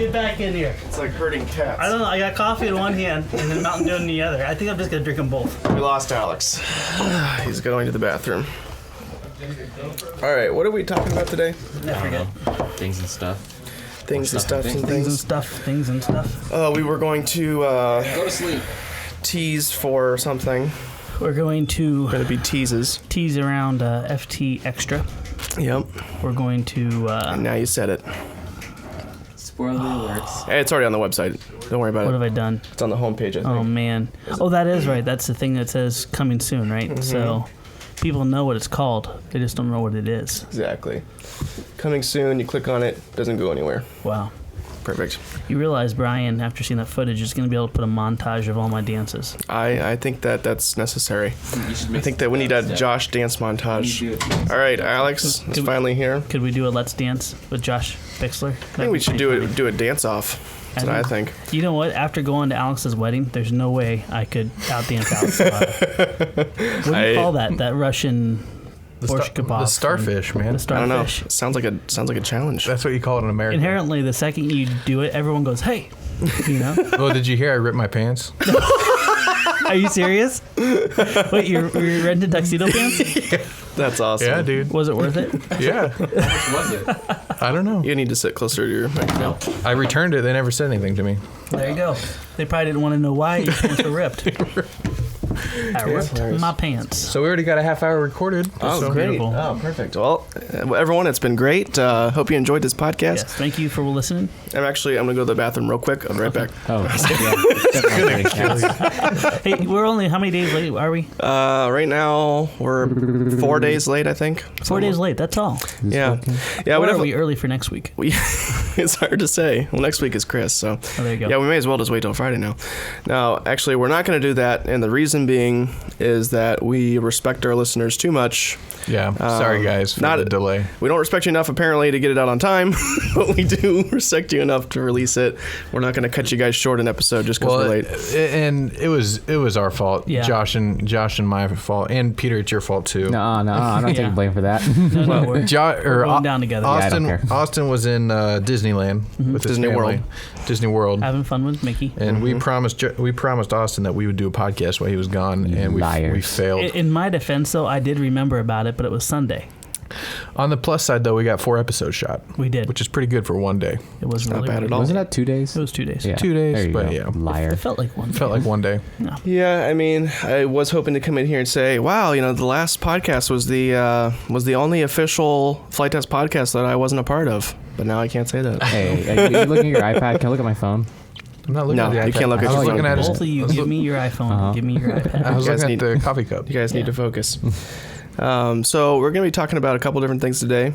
Get back in here. It's like herding cats. I don't know. I got coffee in one hand and then Mountain Dew in the other. I think I'm just going to drink them both. We lost Alex. He's going to the bathroom. All right, what are we talking about today? I forget. Things and stuff. Things and stuff and Things and stuff. We were going to Go to sleep. tease for something. We're going to Be teases. tease around FT Extra. Yep. We're going to... Now you said it. Spoiler alerts. Hey, it's already on the website. Don't worry about what it. have I done? It's on the homepage, I think. Oh, man. Oh, that is right. That's the thing that says coming soon, right? Mm-hmm. So people know what it's called. They just don't know what it is. Exactly. Coming soon, you click on it, doesn't go anywhere. Wow. Perfect. You realize Brian, after seeing that footage, is going to be able to put a montage of all my dances. I think that's necessary. You should I think that we need a Josh dance montage. All right, Alex is finally here. Could we do a Let's Dance with Josh Bixler? I think we should do a dance off. That's what I think. You know what? After going to Alex's wedding, there's no way I could outdance Alex. What do you call that? That Russian borscht kebab. The starfish, man. The starfish. I don't know. It sounds like a challenge. That's what you call it in America. Inherently, the second you do it, everyone goes, "Hey," you know. Oh, did you hear I ripped my pants? Are you serious? Wait, you're renting tuxedo pants? That's awesome. Yeah, dude. Was it worth it? Yeah. How much was it? I don't know. You need to sit closer to your microphone. I returned it. They never said anything to me. There you go. They probably didn't want to know why your pants were ripped. I ripped my pants. So we already got a half hour recorded. Oh, so great. beautiful. Oh, perfect. Well, everyone, it's been great. Hope you enjoyed this podcast. Yes, thank you for listening. I'm going to go to the bathroom real quick. I'll be right back. Oh, yeah. Hey, we're only, how many days late are we? Right now, we're 4 days late, I think. 4 days late, that's all. Yeah. Yeah. Or are we early for next week? It's hard to say. Well, next week is Chris, so. Oh, there you go. Yeah, we may as well just wait till Friday now. No, actually, we're not going to do that, and the reason being is that we respect our listeners too much. Yeah. Sorry, guys, for the delay. We don't respect you enough, apparently, to get it out on time, but we do respect you enough to release it. We're not going to cut you guys short an episode just because we're late. And it was our fault. Yeah. Josh and my fault, and Peter, it's your fault too. No, I'm not taking blame for that. No, we're going down together. Austin was in Disneyland with his Disney family. World. Disney World. Having fun with Mickey. And we promised Austin that we would do a podcast while he was gone, and we failed. In my defense, though, I did remember about it, but it was Sunday. On the plus side, though, we got 4 episodes shot. We did. Which is pretty good for one day. It wasn't Not really bad at all. Wasn't that 2 days? It was 2 days. Yeah. 2 days, There you but go. yeah. Liar. It felt like one day. Felt like one day. No. Yeah, I mean, I was hoping to come in here and say, wow, the last podcast was the only official FliteTest podcast that I wasn't a part of. But now I can't say that. Hey, you looking at your iPad? Can I look at my phone? I'm not looking No, at the iPad. you can't look at I was your looking phone. at his- Both of you, give me your iPhone. Give me your iPad. I was You guys looking at need- the coffee cup. You guys need to focus. So we're going to be talking about a couple different things today.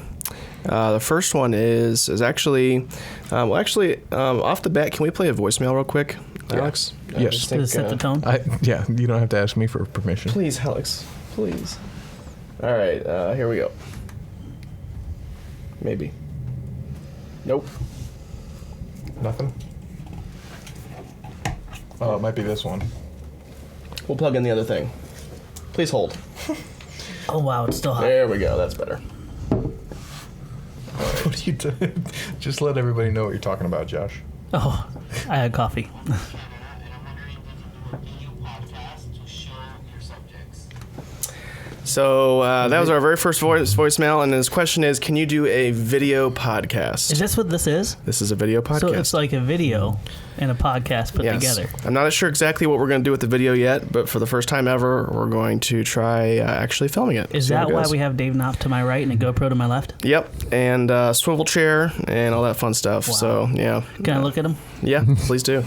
The first one is actually, off the bat, can we play a voicemail real quick, Alex? Yes. just Does it set the tone? Yeah, you don't have to ask me for permission. Please, Alex. Please. All right, here we go. Maybe. Nope. Nothing? Oh, it might be this one. We'll plug in the other thing. Please hold. Oh, wow, it's still hot. There we go. That's better. What are you doing? Just let everybody know what you're talking about, Josh. Oh, I had coffee. So that was our very first voicemail, and his question is, can you do a video podcast? Is this what this is? This is a video podcast. So it's like a video and a podcast put together. I'm not sure exactly what we're going to do with the video yet, but for the first time ever, we're going to try actually filming it. Is that why we have Dave Knopf to my right and a GoPro to my left? Yep, and swivel chair and all that fun stuff. Wow. So, yeah. Can I look at him? Yeah, please do.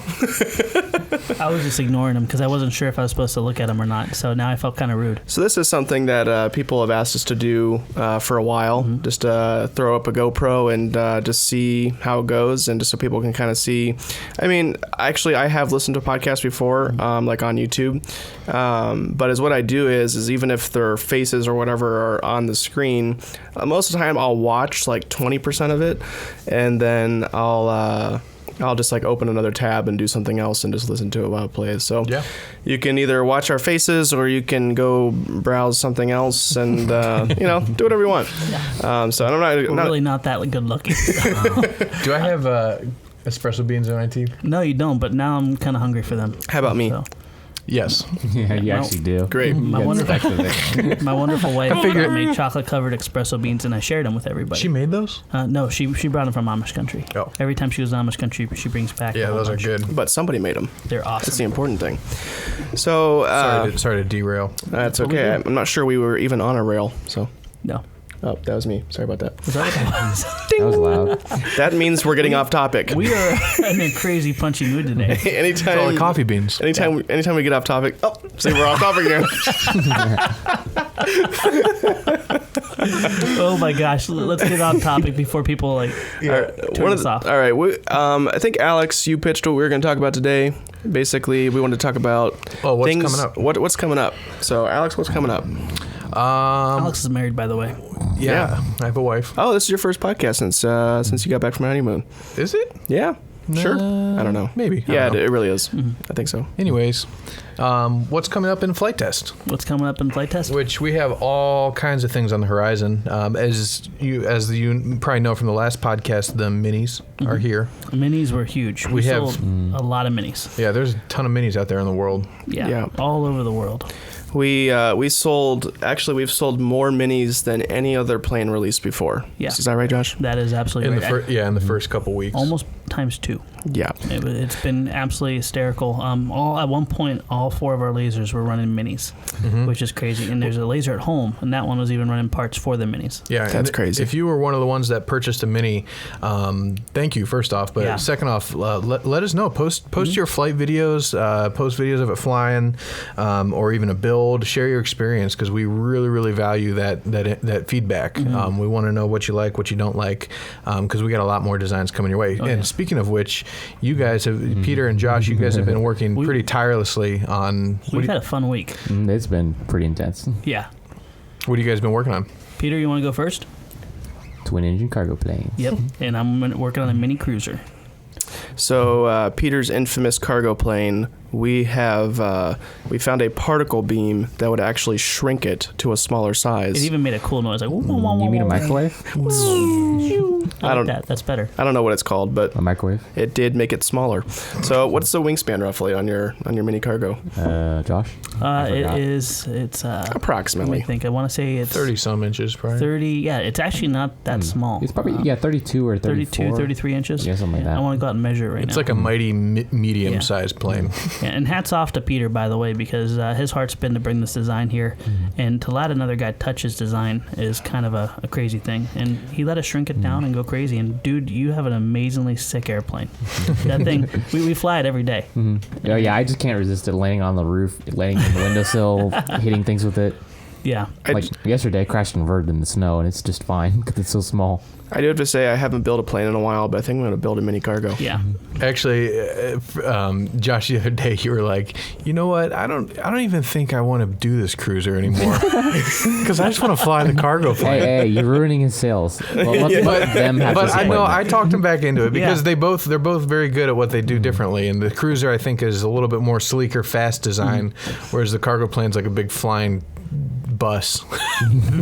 I was just ignoring him because I wasn't sure if I was supposed to look at him or not. So now I felt kind of rude. So this is something that people have asked us to do for a while. Mm-hmm. Just throw up a GoPro and just see how it goes, and just so people can kind of see. I mean, actually, I have listened to podcasts before, like on YouTube. But as what I do is even if their faces or whatever are on the screen, most of the time I'll watch like 20% of it, and then I'll just like open another tab and do something else and just listen to it while it plays. So Yeah. you can either watch our faces or you can go browse something else and do whatever you want. So I'm We're really not that good looking. Do I have Espresso beans in my teeth? No, you don't. But now I'm kind of hungry for them. How about me? So, Yes. Yeah, you actually do. Great. You My got wonderful- specs of it. my wonderful wife figured- made chocolate-covered espresso beans, and I shared them with everybody. She made those? No, she brought them from Amish country. Oh. Every time she goes to Amish country, she brings back. Yeah, a whole those are bunch. good. But somebody made them. They're That's the awesome. important thing. So Sorry to derail. that's okay. I'm not sure we were even on a rail. So No, oh, that was me. Sorry about that. was that what that was? That was loud. That means we're getting off topic. We are in a crazy punchy mood today. It's all the anytime, coffee beans. anytime we get off topic. Oh, see, we're off topic again. Oh my gosh, let's get on topic before people turn us off. All right. I think Alex, you pitched what we were going to talk about today. Basically, we wanted to talk about What's things. coming up? What's coming up? So, Alex, what's coming up? Alex is married, by the way. Yeah, I have a wife. Oh, this is your first podcast since you got back from honeymoon. Is it? Yeah. Sure. I don't know. Maybe. I Yeah, don't know. it really is. I think so. Anyways, what's coming up in FliteTest? What's coming up in FliteTest? Which we have all kinds of things on the horizon. As you probably know from the last podcast, the minis are here. Minis were huge. We have- sold a lot of minis. Yeah, there's a ton of minis out there in the world. Yeah. All over the world. We've sold more minis than any other plane released before. Yeah. Is that right, Josh? That is absolutely right. In the first couple weeks. Almost times 2. Yeah. It's been absolutely hysterical. At one point, all 4 of our lasers were running minis, which is crazy. And there's a laser at home, and that one was even running parts for the minis. Yeah, That's and crazy. If you were one of the ones that purchased a mini, thank you first off. But Yeah. second off, let us know. Post your flight videos, post videos of it flying, or even a build. Share your experience because we really, really value that feedback. We want to know what you like, what you don't like, because we got a lot more designs coming your way. Speaking of which, you guys have Peter and Josh. You guys have been working pretty tirelessly on. We've had a fun week. It's been pretty intense. Yeah. What have you guys been working on? Peter, you want to go first? Twin engine cargo planes. Yep. And I'm working on a mini cruiser. So Peter's infamous cargo plane, we found a particle beam that would actually shrink it to a smaller It size. even made a cool noise, like. You mean a microwave? I don't- that. That's better. I don't know what it's called, but A microwave? it did make it smaller. So what's the wingspan roughly on your mini cargo? Josh? It's let me Approximately. think. I want to say it's 30 some inches, probably. 30. Yeah, it's actually not that small. It's probably 32 or 34. 32, 33 inches. Yeah, something like that. I want to go out and measure it right It's now. like a mighty medium-sized plane. Yeah, and hats off to Peter, by the way, because his heart's been to bring this design here, and to let another guy touch his design is kind of a crazy thing. And he let us shrink it down and go crazy. And dude, you have an amazingly sick airplane. That thing, we fly it every day. Oh, yeah, I just can't resist it landing on the roof, landing on the windowsill, hitting things with it. Yeah. Like yesterday, I crashed and inverted in the snow, and it's just fine because it's so small. I do have to say I haven't built a plane in a while, but I think I'm going to build a mini cargo. Yeah. Actually, Josh, the other day you were like, you know what? I don't even think I want to do this cruiser anymore because I just want to fly the cargo plane. Hey, you're ruining his sales. Well, let them have But I know disappointment. I talked him back into it because Yeah. they're both very good at what they do differently. And the cruiser I think is a little bit more sleeker, fast design, whereas the cargo plane's like a big flying bus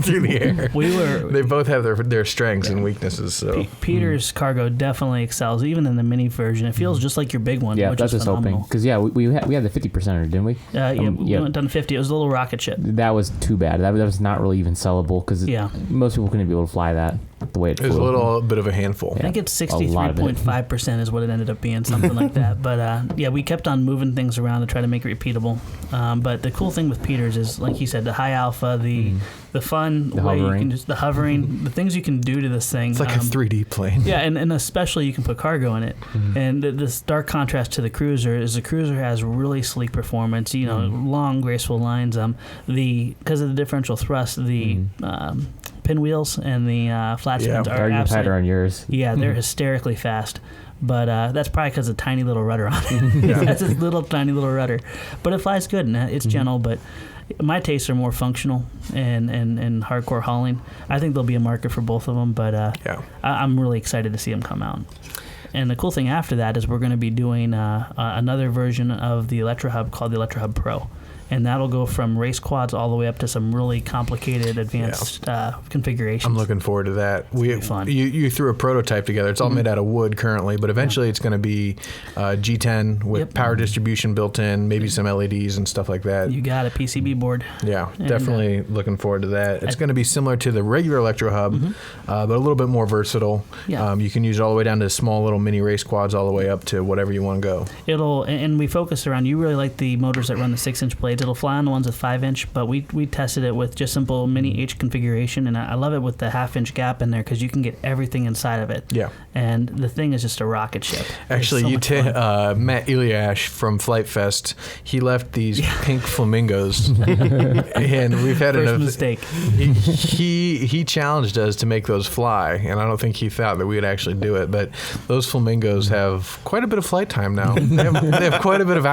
through the air. They both have their strengths and weaknesses. So Peter's cargo definitely excels, even in the mini version. It feels just like your big one, Yeah, which that's is just hoping. phenomenal. Because, we had the 50%er, didn't we? We went down to 50. It was a little rocket ship. That was too bad. That was not really even sellable because Yeah. most people couldn't be able to fly that the way it it was a flew. little bit of a handful. I think it's A lot of it. 63.5% is what it ended up being, something like that. But we kept on moving things around to try to make it repeatable. But the cool thing with Peter's is, like you said, the high alpha, the fun way you hovering. can just the hovering, the things you can do to this thing. It's like a 3D plane. Yeah, and especially you can put cargo in it. And this stark contrast to the cruiser is the cruiser has really sleek performance. You know, long graceful lines. Because of the differential thrust, the pinwheels and the flat spins are Are you tighter absolutely. on yours? Yeah, they're hysterically fast. But that's probably because of the tiny little rudder on it. It has this tiny little rudder. But it flies good, and it's gentle. But my tastes are more functional and hardcore hauling. I think there'll be a market for both of them, but I'm really excited to see them come out. And the cool thing after that is we're going to be doing another version of the Electro Hub called the Electro Hub Pro. and that'll go from race quads all the way up to some really complicated advanced configurations. I'm looking forward to that. It's fun. You threw a prototype together. It's all made out of wood currently, but eventually it's going to be G10 with power distribution built in, maybe some LEDs and stuff like that. You got a PCB board. Yeah, definitely looking forward to that. It's going to be similar to the regular Electro Hub, but a little bit more versatile. Yeah. You can use it all the way down to small little mini race quads all the way up to whatever you want to go. And we focus around, you really like the motors that run the 6-inch blades. It'll fly on the ones with 5-inch, but we tested it with just simple mini H configuration, and I love it with the half-inch gap in there because you can get everything inside of it. Yeah. And the thing is just a rocket ship. Actually, Matt Eliash from FliteTest, he left these pink flamingos, and we've had First mistake. He challenged us to make those fly, and I don't think he thought that we would actually do it. But those flamingos have quite a bit of flight time now. They have quite a bit of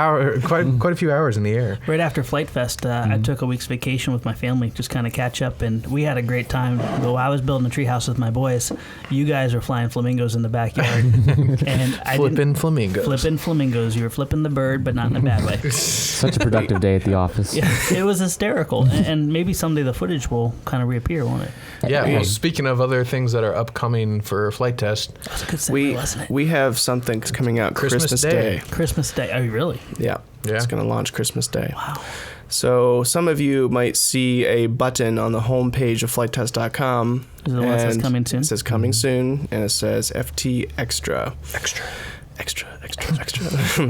quite a few hours in the air. Right after FliteTest, I took a week's vacation with my family, just kind of catch up, and we had a great time. Though I was building a treehouse with my boys, you guys were flying flamingos in the backyard, and flipping flamingos. You were flipping the bird, but not in a bad way. Such a productive day at the office. Yeah, it was hysterical, and maybe someday the footage will kind of reappear, won't it? Yeah. Well, speaking of other things that are upcoming for FliteTest, That's a good segue, wasn't it? we have something coming out Christmas Day. Christmas Day. Oh, really? Yeah. It's going to launch Christmas Day. Wow. So some of you might see a button on the home page of FliteTest.com. Is it the one that says coming soon? It says coming soon, and it says FT Extra. Extra.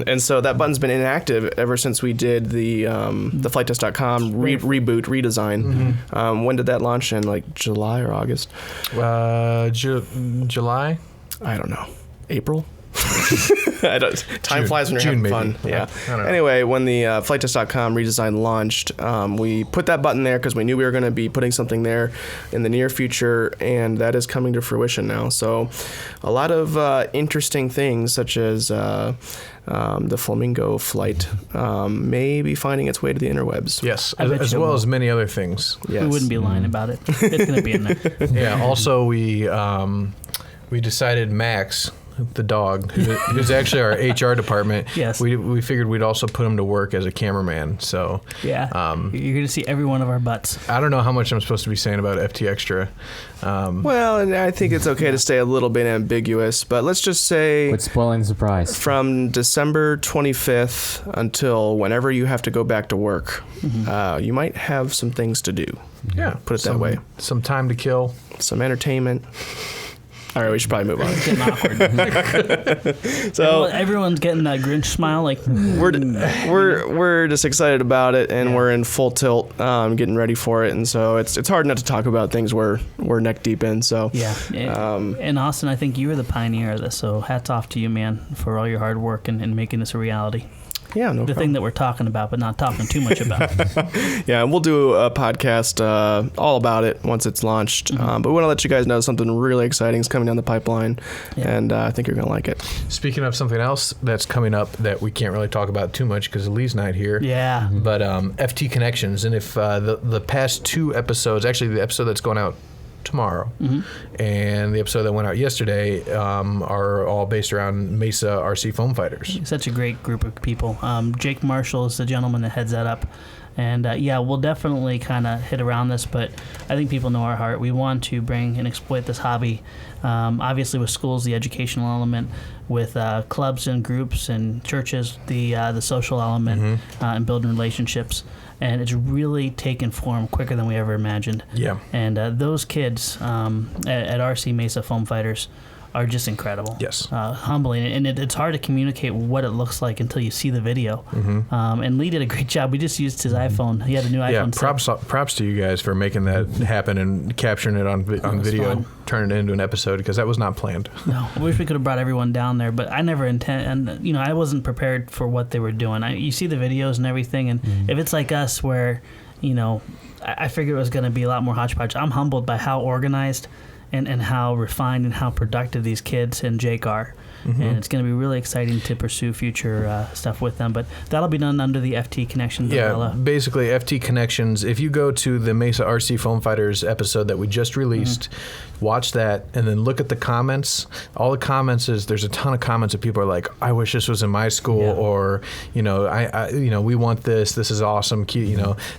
And so that button's been inactive ever since we did the FliteTest.com reboot, redesign. When did that launch in, like July or August? July? I don't know. April? Time flies when you're June, having maybe. fun. Yeah. I don't know. Anyway, when the FliteTest.com redesign launched, we put that button there because we knew we were going to be putting something there in the near future, and that is coming to fruition now. So a lot of interesting things, such as the Flamingo flight may be finding its way to the interwebs. Yes, I bet as you well will. as many other things. Yes. We wouldn't be lying about it. It's going to be in there. Yeah. Also, we decided Max, the dog, who's actually our HR department. Yes. We figured we'd also put him to work as a cameraman. So Yeah. You're going to see every one of our butts. I don't know how much I'm supposed to be saying about FT Extra. Well, and I think it's okay to stay a little bit ambiguous, but let's just say Quit spoiling the surprise. from December 25th until whenever you have to go back to work, you might have some things to do. Yeah. Put it that way. Some time to kill. Some entertainment. All right, we should probably move on. It's getting awkward. So Everyone's getting that Grinch smile. Like, we're just excited about it, and we're in full tilt, getting ready for it, and so it's hard not to talk about things we're neck deep in. So yeah. And Austin, I think you were the pioneer of this, so hats off to you, man, for all your hard work and making this a reality. yeah, no The problem. thing that we're talking about, but not talking too much about. Yeah, and we'll do a podcast all about it once it's launched. But we want to let you guys know something really exciting is coming down the pipeline, and I think you're going to like it. Speaking of something else that's coming up that we can't really talk about too much because Lee's not here. Yeah. But FT Connections, and if the past two episodes, actually the episode that's going out tomorrow and the episode that went out yesterday are all based around Mesa RC foam fighters. Such a great group of people. Jake Marshall is the gentleman that heads that up. And yeah, we'll definitely kind of hit around this, but I think people know our heart. We want to bring and exploit this hobby. Obviously, with schools, the educational element, with clubs and groups and churches, the social element, and building relationships. And it's really taken form quicker than we ever imagined. Yeah. And those kids at RC Mesa Foam Fighters are just incredible. Yes. Humbling. And it's hard to communicate what it looks like until you see the video. And Lee did a great job. We just used his iPhone. He had a new iPhone. Yeah, props to you guys for making that happen and capturing it on video, fun. turning it into an episode, because that was not planned. No, I wish we could have brought everyone down there, but I never and I wasn't prepared for what they were doing. You see the videos and everything, and if it's like us where, I figured it was going to be a lot more hodgepodge. I'm humbled by how organized and how refined and how productive these kids and Jake are. and it's going to be really exciting to pursue future stuff with them. But that'll be done under the FT Connections umbrella. Yeah, basically FT Connections. If you go to the Mesa RC Foam Fighters episode that we just released, watch that, and then look at the comments. All the comments there's a ton of comments that people are like, I wish this was in my school, or I we want this. This is awesome. Cute.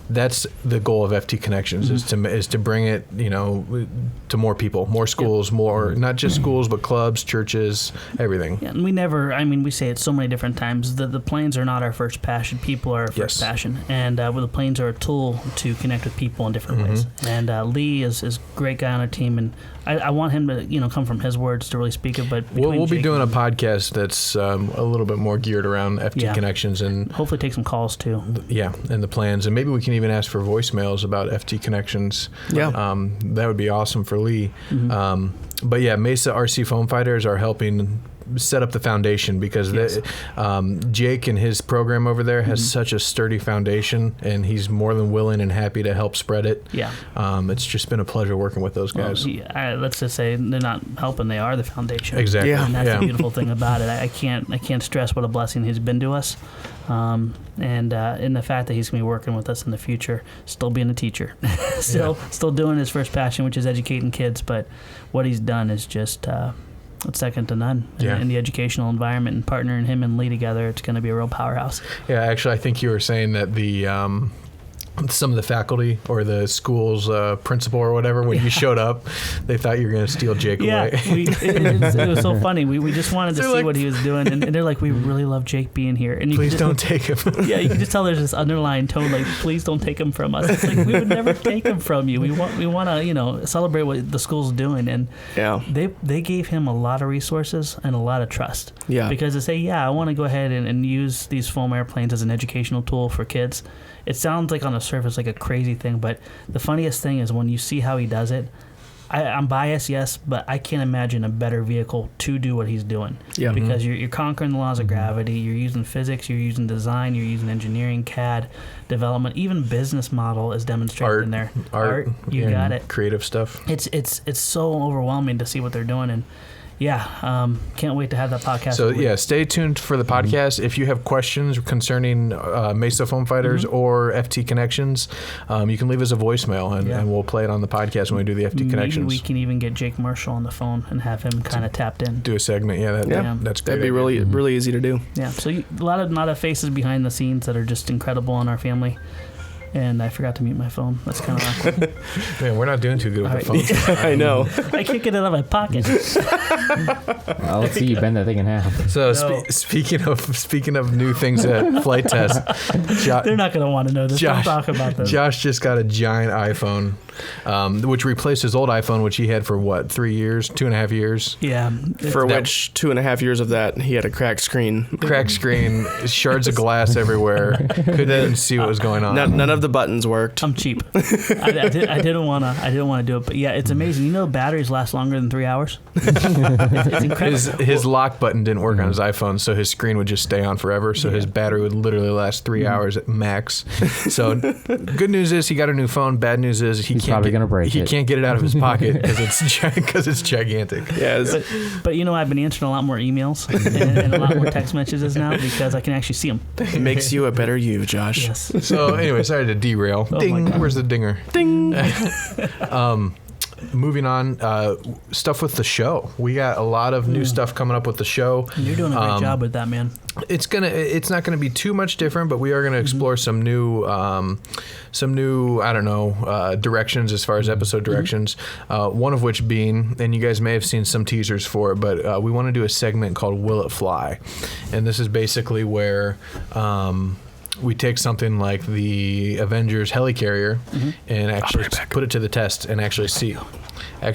That's the goal of FT Connections is to bring it to more people, more schools, more not just schools but clubs, churches, everything. Yeah, and we say it so many different times. The planes are not our first passion. People are our first passion, and the planes are a tool to connect with people in different ways. And Lee is a great guy on our team, and I want him to come from his words to really speak it. But we'll be doing a podcast that's a little bit more geared around FT Connections, and hopefully take some calls too. Yeah, and the plans, and maybe we can even ask for voicemails about FT Connections. Yeah, that would be awesome for Lee. But yeah, Mesa RC Foam Fighters are helping set up the foundation because Jake and his program over there has such a sturdy foundation, and he's more than willing and happy to help spread it. Yeah, it's just been a pleasure working with those guys. Well, let's just say they're not helping; they are the foundation. Exactly, and that's the beautiful thing about it. I can't stress what a blessing he's been to us, and in the fact that he's going to be working with us in the future, still being a teacher, still doing his first passion, which is educating kids. But what he's done is just. It's second to none in the educational environment, and partnering him and Lee together, it's going to be a real powerhouse. Yeah, actually, I think you were saying that some of the faculty or the school's principal or whatever, when you showed up, they thought you were going to steal Jake away. It was so funny. We just wanted to see what he was doing, and they're like, we really love Jake being here. And please don't take him. Yeah, you can just tell there's this underlying tone, like, please don't take him from us. It's like, we would never take him from you. We want to celebrate what the school's doing, and they gave him a lot of resources and a lot of trust. Yeah, because to say, I want to go ahead and use these foam airplanes as an educational tool for kids. It sounds like on the surface like a crazy thing, but the funniest thing is when you see how he does it. I'm biased, yes, but I can't imagine a better vehicle to do what he's doing. Yeah. Because you're conquering the laws of gravity, you're using physics, you're using design, you're using engineering, CAD, development, even business model is demonstrated in there. Art, you got it. Creative stuff. It's so overwhelming to see what they're doing, and can't wait to have that podcast. So stay tuned for the podcast. If you have questions concerning Mesa Foam Fighters or FT Connections, you can leave us a voicemail, and we'll play it on the podcast when we do the FT Connections. Maybe we can even get Jake Marshall on the phone and have him kind of tapped in. Do a segment, that's great. That'd be really easy to do. Yeah, so a lot of faces behind the scenes that are just incredible in our family. And I forgot to mute my phone. That's kind of awkward. Man, we're not doing too good with the phone. I know. I can't get it out of my pocket. Let's see you bend that thing in half. So speaking of new things at FliteTest, they're not going to want to know this. Don't talk about this. Josh just got a giant iPhone, which replaced his old iPhone, which he had for 3 years, 2.5 years. Yeah. For which 2.5 years of that, he had a cracked screen. Shards of glass everywhere. Couldn't even see what was going on. None of the buttons worked. I'm cheap. I didn't want to do it, but it's amazing. You know, batteries last longer than 3 hours. It's incredible. His lock button didn't work on his iPhone, so his screen would just stay on forever. So his battery would literally last 3 hours at max. So good news is he got a new phone. Bad news is he can't get it out of his pocket because it's gigantic. Yes. But I've been answering a lot more emails and a lot more text messages now because I can actually see them. It makes you a better you, Josh. Yes. So anyway, sorry to derail. Ding. Where's the dinger? Ding. Moving on, stuff with the show. We got a lot of new stuff coming up with the show. You're doing a great job with that, man. It's not gonna be too much different, but we are gonna explore some new directions as far as episode directions. One of which being, and you guys may have seen some teasers for it, but we want to do a segment called "Will It Fly?" And this is basically where we take something like the Avengers helicarrier and actually put it to the test and actually see. Where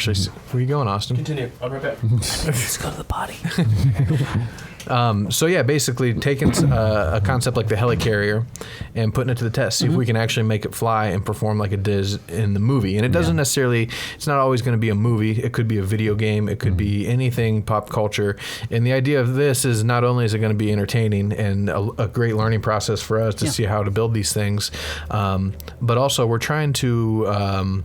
are you going, Austin? Continue. I'll be right back. Let's go to the potty. Basically taking a concept like the helicarrier and putting it to the test, see if we can actually make it fly and perform like it does in the movie. And it doesn't necessarily, it's not always going to be a movie. It could be a video game. It could be anything pop culture. And the idea of this is not only is it going to be entertaining and a great learning process for us to see how to build these things, but also we're trying to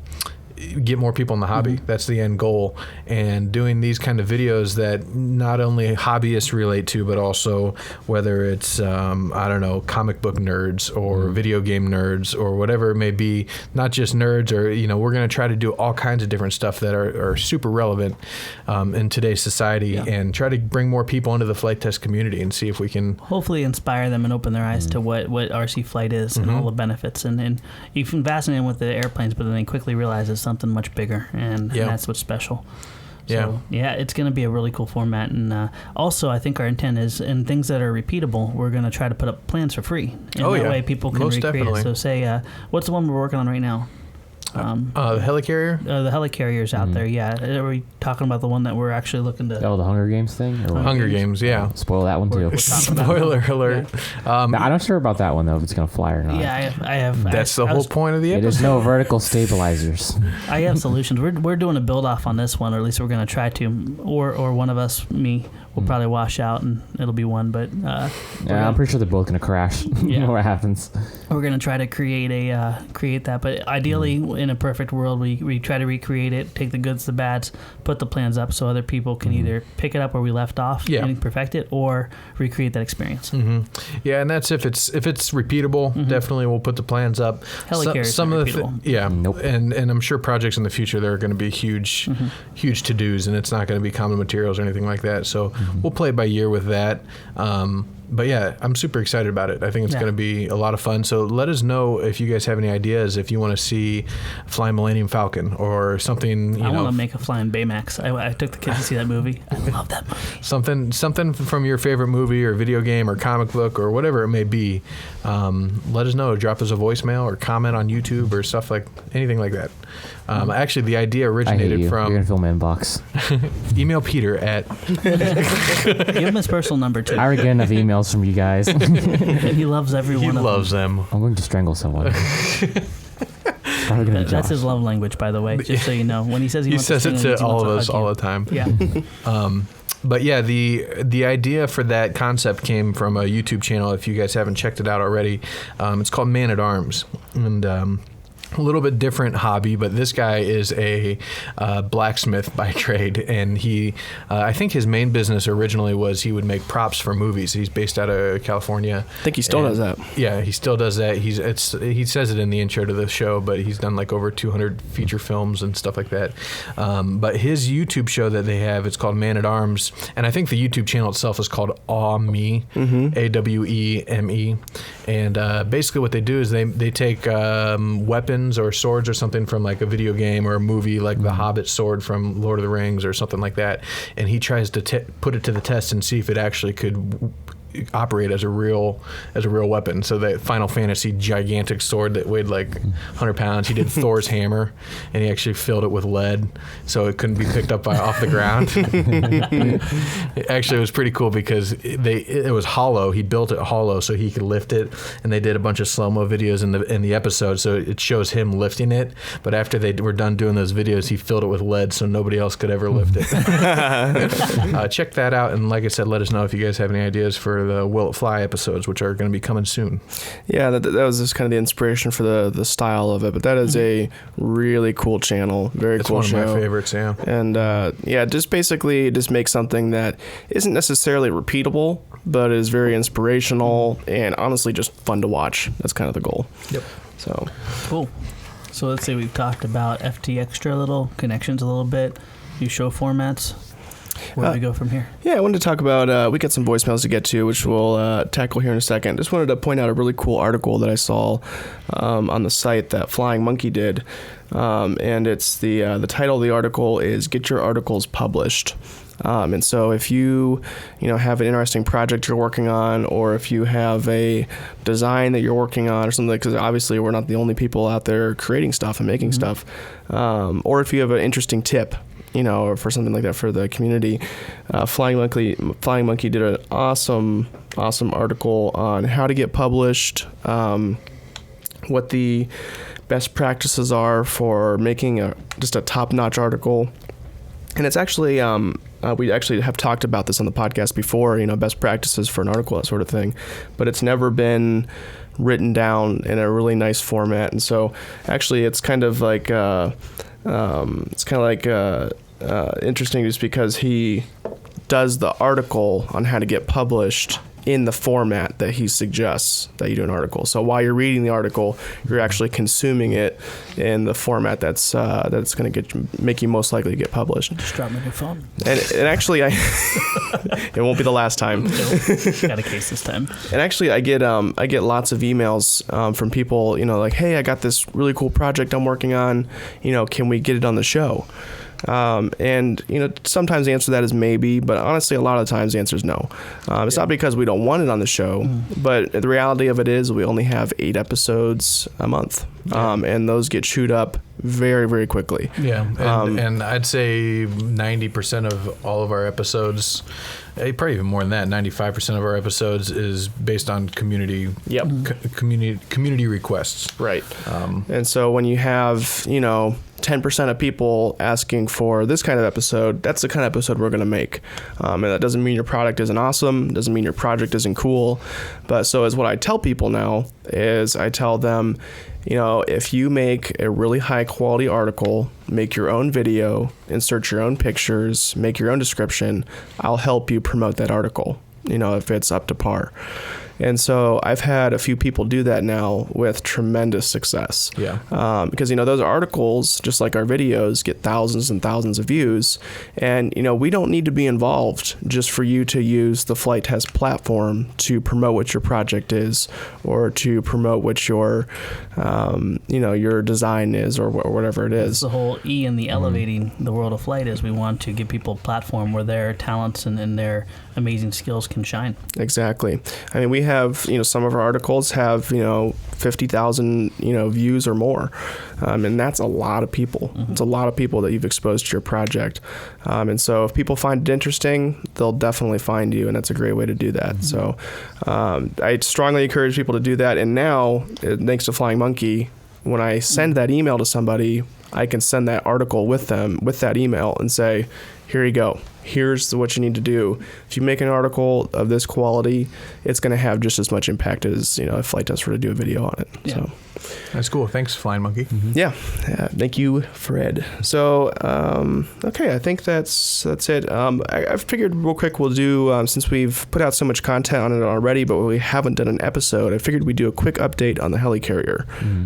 get more people in the hobby. That's the end goal. And doing these kind of videos that not only hobbyists relate to, but also whether it's, I don't know, comic book nerds or video game nerds or whatever it may be, not just nerds or, we're going to try to do all kinds of different stuff that are super relevant in today's society and try to bring more people into the FliteTest community and see if we can hopefully inspire them and open their eyes to what RC flight is and all the benefits. And you can fascinate them with the airplanes, but then they quickly realize it's something much bigger, and that's what's special. So, it's going to be a really cool format. And also, I think our intent is, in things that are repeatable, we're going to try to put up plans for free. And that way people can recreate it. So say, what's the one we're working on right now? the helicarrier? The helicarrier's out there, Are we talking about the one that we're actually looking to... Oh, the Hunger Games thing? Or Hunger Games, yeah. Spoil that one, too. Spoiler alert. Yeah. I'm not sure about that one, though, if it's going to fly or not. Yeah, I have... That's the whole point of the episode. There's no vertical stabilizers. I have solutions. We're doing a build-off on this one, or at least we're going to try to. Or one of us, me, will probably wash out, and it'll be one, but... I'm pretty sure they're both going to crash. You know what happens. We're going to try to create that, but ideally, in a perfect world, we try to recreate it, take the goods, the bads, put the plans up so other people can either pick it up where we left off and perfect it, or recreate that experience. Yeah, and that's if it's repeatable. Definitely, we'll put the plans up. Some of the nope. And I'm sure projects in the future there are going to be huge to-dos, and it's not going to be common materials or anything like that. So we'll play it by year with that. But yeah, I'm super excited about it. I think it's going to be a lot of fun. So let us know if you guys have any ideas, if you want to see Flying Millennium Falcon or something. I want to make a Flying Baymax. I took the kids to see that movie. I love that movie. Something from your favorite movie or video game or comic book or whatever it may be. Let us know. Drop us a voicemail or comment on YouTube or stuff anything like that. Actually, the idea originated from... You're going to fill my inbox. Email Peter at... Give him his personal number, too. I already get enough emails from you guys. He loves every one of them. He loves them. I'm going to strangle someone. That's his love language, by the way, just so you know. When he says he says it to all of us all the time. Yeah. But yeah, the idea for that concept came from a YouTube channel. If you guys haven't checked it out already, it's called Man at Arms, and a little bit different hobby, but this guy is a blacksmith by trade, and he I think his main business originally was he would make props for movies. He's based out of California. I think he still does that. Yeah, he still does that. He says it in the intro to the show, but he's done like over 200 feature films and stuff like that. But his YouTube show that they have, it's called Man at Arms, and I think the YouTube channel itself is called AWEME, AWEME, and basically what they do is they take weapons or swords or something from like a video game or a movie, like the Hobbit sword from Lord of the Rings or something like that, and he tries to put it to the test and see if it actually could operate as a real weapon. So that Final Fantasy gigantic sword that weighed like 100 pounds, he did Thor's hammer, and he actually filled it with lead so it couldn't be picked up off the ground. Actually, it was pretty cool because it was hollow. He built it hollow so he could lift it, and they did a bunch of slow-mo videos in the episode, so it shows him lifting it, but after they were done doing those videos, he filled it with lead so nobody else could ever lift it. Check that out, and like I said, let us know if you guys have any ideas for the Will It Fly episodes, which are going to be coming soon. Yeah, that was just kind of the inspiration for the style of it, but that is a really cool channel. Very cool show. It's one of my favorites, yeah. And just basically just make something that isn't necessarily repeatable, but is very inspirational and honestly just fun to watch. That's kind of the goal. Yep. So cool. So let's say we've talked about FT Extra a little, connections a little bit, new show formats. Where do we go from here? Yeah, I wanted to talk about, we got some voicemails to get to, which we'll tackle here in a second. Just wanted to point out a really cool article that I saw on the site that Flying Monkey did. And it's the title of the article is Get Your Articles Published. And so if you have an interesting project you're working on, or if you have a design that you're working on or something, because obviously we're not the only people out there creating stuff and making stuff, or if you have an interesting tip, or for something like that for the community, Flying Monkey did an awesome article on how to get published, what the best practices are for making just a top-notch article. And it's actually, we actually have talked about this on the podcast before, best practices for an article, that sort of thing, but it's never been written down in a really nice format. And so actually it's kind of like it's kind of like interesting just because he does the article on how to get published in the format that he suggests that you do an article. So while you're reading the article, you're actually consuming it in the format that's going to make you most likely to get published. Just drop it on your phone. And actually, it won't be the last time. Got a case this time. And actually, I get lots of emails from people, like, hey, I got this really cool project I'm working on. Can we get it on the show? And sometimes the answer to that is maybe, but honestly, a lot of the times the answer is no. It's not because we don't want it on the show, but the reality of it is we only have 8 episodes a month, and those get chewed up very, very quickly. Yeah, and I'd say 90% of all of our episodes, probably even more than that, 95% of our episodes is based on community requests. Right. And so when you have 10% of people asking for this kind of episode, that's the kind of episode we're going to make. And that doesn't mean your product isn't awesome, doesn't mean your project isn't cool. But so is what I tell people now is I tell them, if you make a really high quality article, make your own video, insert your own pictures, make your own description, I'll help you promote that article, if it's up to par. And so I've had a few people do that now with tremendous success. Yeah. Because, those articles, just like our videos, get thousands and thousands of views. And, we don't need to be involved just for you to use the FliteTest platform to promote what your project is or to promote what your, your design is or whatever it is. The whole E in the elevating the world of Flite is we want to give people a platform where their talents and their amazing skills can shine. Exactly. I mean, we have, some of our articles have, 50,000, views or more. And that's a lot of people. It's a lot of people that you've exposed to your project. And so if people find it interesting, they'll definitely find you. And that's a great way to do that. So I strongly encourage people to do that. And now, thanks to Flying Monkey, when I send that email to somebody, I can send that article with them, with that email, and say, here you go. Here's what you need to do. If you make an article of this quality, it's going to have just as much impact as, if FliteTest were to do a video on it. Yeah. So that's cool. Thanks, Flying Monkey. Yeah. Thank you, Fred. So, okay, I think that's it. I figured real quick we'll do, since we've put out so much content on it already, but we haven't done an episode, I figured we'd do a quick update on the helicarrier,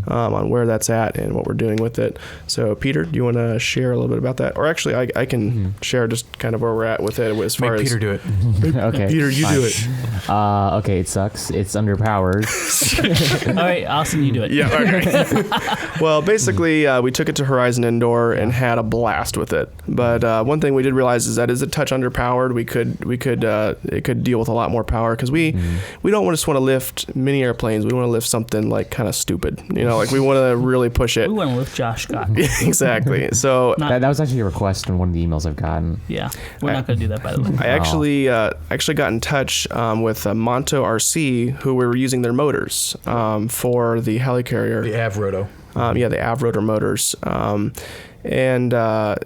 on where that's at and what we're doing with it. So, Peter, do you want to share a little bit about that? Or actually, I can share just kind of where we're at with it as far as... Peter do it. Okay. Peter, you do it. Okay, it sucks. It's underpowered. All right, Austin, you do it. Yeah, all right. Well, basically, we took it to Horizon Indoor and had a blast with it. But one thing we did realize is that is a touch underpowered. It could deal with a lot more power because we don't just want to lift mini airplanes. We want to lift something like kind of stupid. We want to really push it. We want to lift Josh Scott. Exactly. So that was actually a request in one of the emails I've gotten. Yeah, we're not going to do that, by the way. I actually got in touch with Monto RC, who were using their motors for the helicarrier. The Avroto. The Avrotor motors. And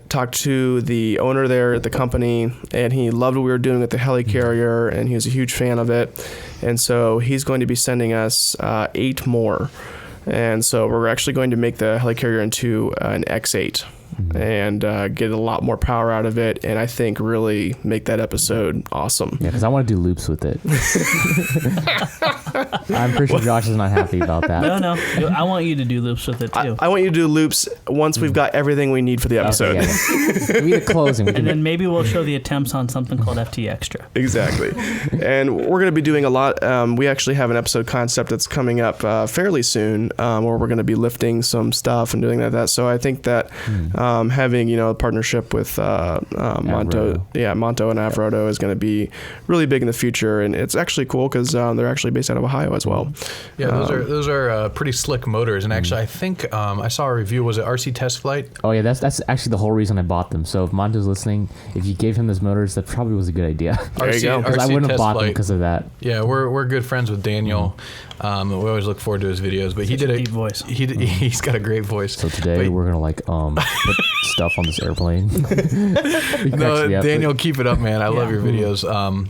talked to the owner there at the company, and he loved what we were doing with the helicarrier, and he was a huge fan of it. And so he's going to be sending us 8 more. And so we're actually going to make the helicarrier into an X8. And get a lot more power out of it, and I think really make that episode awesome. Yeah, because I want to do loops with it. I'm pretty sure Josh is not happy about that. No, I want you to do loops with it too. I want you to do loops once we've got everything we need for the episode. Okay, yeah. We need the closing. And then maybe we'll show the attempts on something called FT Extra. Exactly. And we're going to be doing a lot. We actually have an episode concept that's coming up fairly soon, where we're going to be lifting some stuff and doing that. So I think that having a partnership with Monto and Avroto is going to be really big in the future, and it's actually cool because they're actually based out of Ohio as well. Yeah, those are pretty slick motors, and actually I think I saw a review. Was it RC Test Flight? Oh yeah, that's actually the whole reason I bought them. So if Monto's listening, if you gave him those motors, that probably was a good idea. There you go. Because I wouldn't have bought them because of that. Yeah, we're good friends with Daniel, We always look forward to his videos. But he did a deep voice. He's got a great voice. So today we're gonna put stuff on this airplane. No, Daniel, keep it up, man. I love your videos.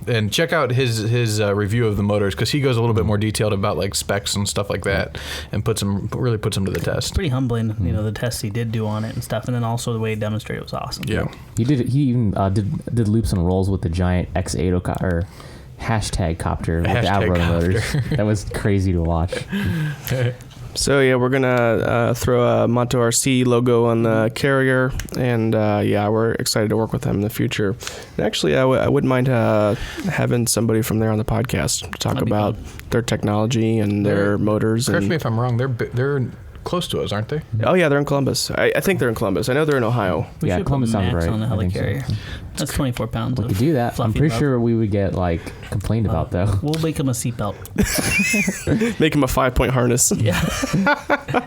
And check out his review of the motors, because he goes a little bit more detailed about like specs and stuff like that, and really puts them to the test. Pretty humbling, the tests he did do on it and stuff, and then also the way he demonstrated was awesome. Yeah, he even did loops and rolls with the giant X8 or hashtag copter with the outrunner motors. That was crazy to watch. So yeah, we're gonna throw a Monto RC logo on the carrier, and we're excited to work with them in the future. And actually, I wouldn't mind having somebody from there on the podcast to talk about their technology and their motors. Correct me if I'm wrong. They're close to us, aren't they? Oh yeah, they're in Columbus. I think they're in Columbus. I know they're in Ohio. We should Columbus put sounds Max right. on the helicarrier. So. That's 24 pounds. We could do that. I'm pretty sure we would get complained about though. We'll make him a seatbelt. Make him a 5-point harness. Yeah.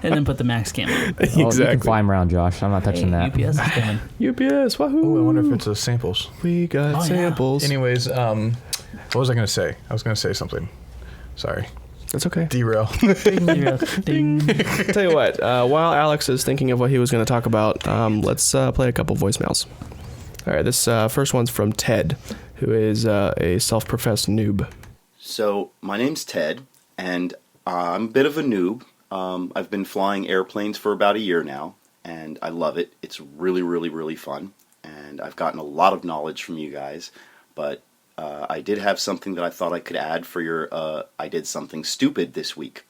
And then put the Max cam on. Exactly. You can fly him around, Josh. I'm not touching that. UPS is coming. UPS, wahoo! Oh, I wonder if it's the samples. We got samples. Yeah. Anyways, what was I going to say? I was going to say something. Sorry. That's okay. Derail. Ding. Tell you what, while Alex is thinking of what he was going to talk about, let's play a couple voicemails. All right, this first one's from Ted, who is a self-professed noob. So, my name's Ted, and I'm a bit of a noob. I've been flying airplanes for about a year now, and I love it. It's really, really, really fun, and I've gotten a lot of knowledge from you guys, but I did have something that I thought I could add for your I did something stupid this week.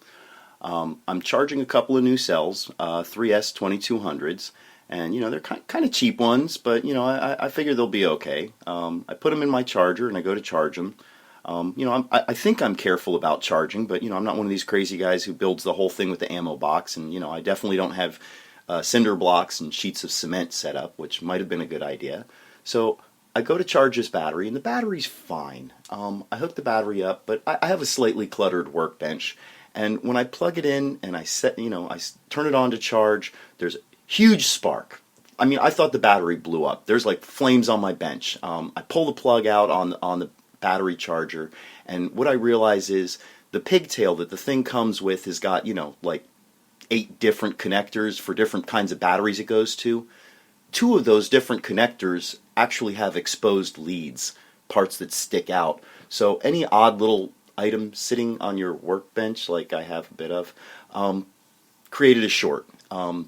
I'm charging a couple of new cells, 3S 2200s, and they're kind of cheap ones, but I figure they'll be okay. I put them in my charger and I go to charge them. I think I'm careful about charging, but I'm not one of these crazy guys who builds the whole thing with the ammo box, and I definitely don't have cinder blocks and sheets of cement set up, which might have been a good idea. So I go to charge this battery, and the battery's fine. I hook the battery up, but I have a slightly cluttered workbench. And when I plug it in and I turn it on to charge, there's a huge spark. I mean, I thought the battery blew up. There's like flames on my bench. I pull the plug out on the battery charger, and what I realize is the pigtail that the thing comes with has got, like 8 different connectors for different kinds of batteries it goes to. 2 of those different connectors actually have exposed leads, parts that stick out. So any odd little item sitting on your workbench, like I have a bit of, created a short.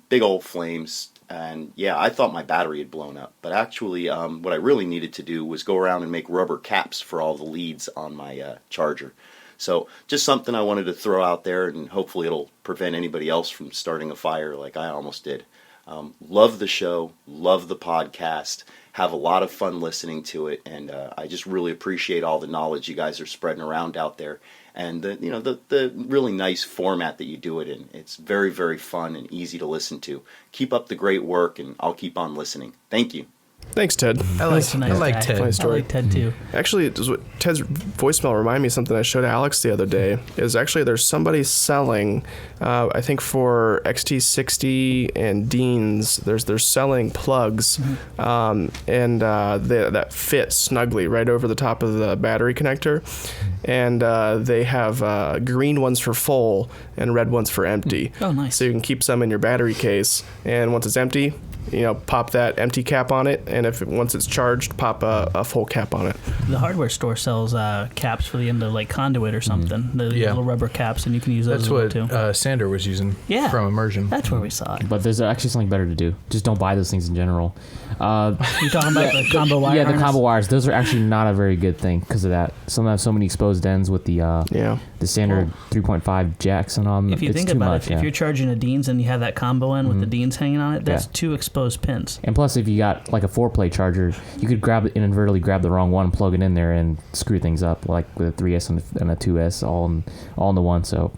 Big old flames, and yeah, I thought my battery had blown up. But actually, what I really needed to do was go around and make rubber caps for all the leads on my charger. So just something I wanted to throw out there, and hopefully it'll prevent anybody else from starting a fire like I almost did. Love the show, love the podcast, have a lot of fun listening to it, and I just really appreciate all the knowledge you guys are spreading around out there, and the really nice format that you do it in. It's very, very fun and easy to listen to. Keep up the great work, and I'll keep on listening. Thank you. Thanks, Ted. I like Ted. Funny story. I like Ted too. Actually, Ted's voicemail reminded me of something I showed Alex the other day. Is actually there's somebody selling, I think for XT60 and Deans, they're selling plugs, that fit snugly right over the top of the battery connector, and they have green ones for full and red ones for empty. Oh, nice. So you can keep some in your battery case, and once it's empty, pop that empty cap on it, and once it's charged, pop a full cap on it. The hardware store sells caps for the end of like conduit or something. The little rubber caps, and you can use those too. That's what Sander was using from Immersion. That's where we saw it. But there's actually something better to do. Just don't buy those things in general. You're talking about the combo wire? Yeah, the combo wires. Those are actually not a very good thing because of that. Some have so many exposed ends with the standard 3.5 jacks and all. If you think about it, if you're charging a Deans and you have that combo end with the Deans hanging on it, that's 2 exposed pins. And plus, if you got like a 4-play charger, you could inadvertently grab the wrong one, plug it in there, and screw things up, like with a 3S and a 2S all in the one. So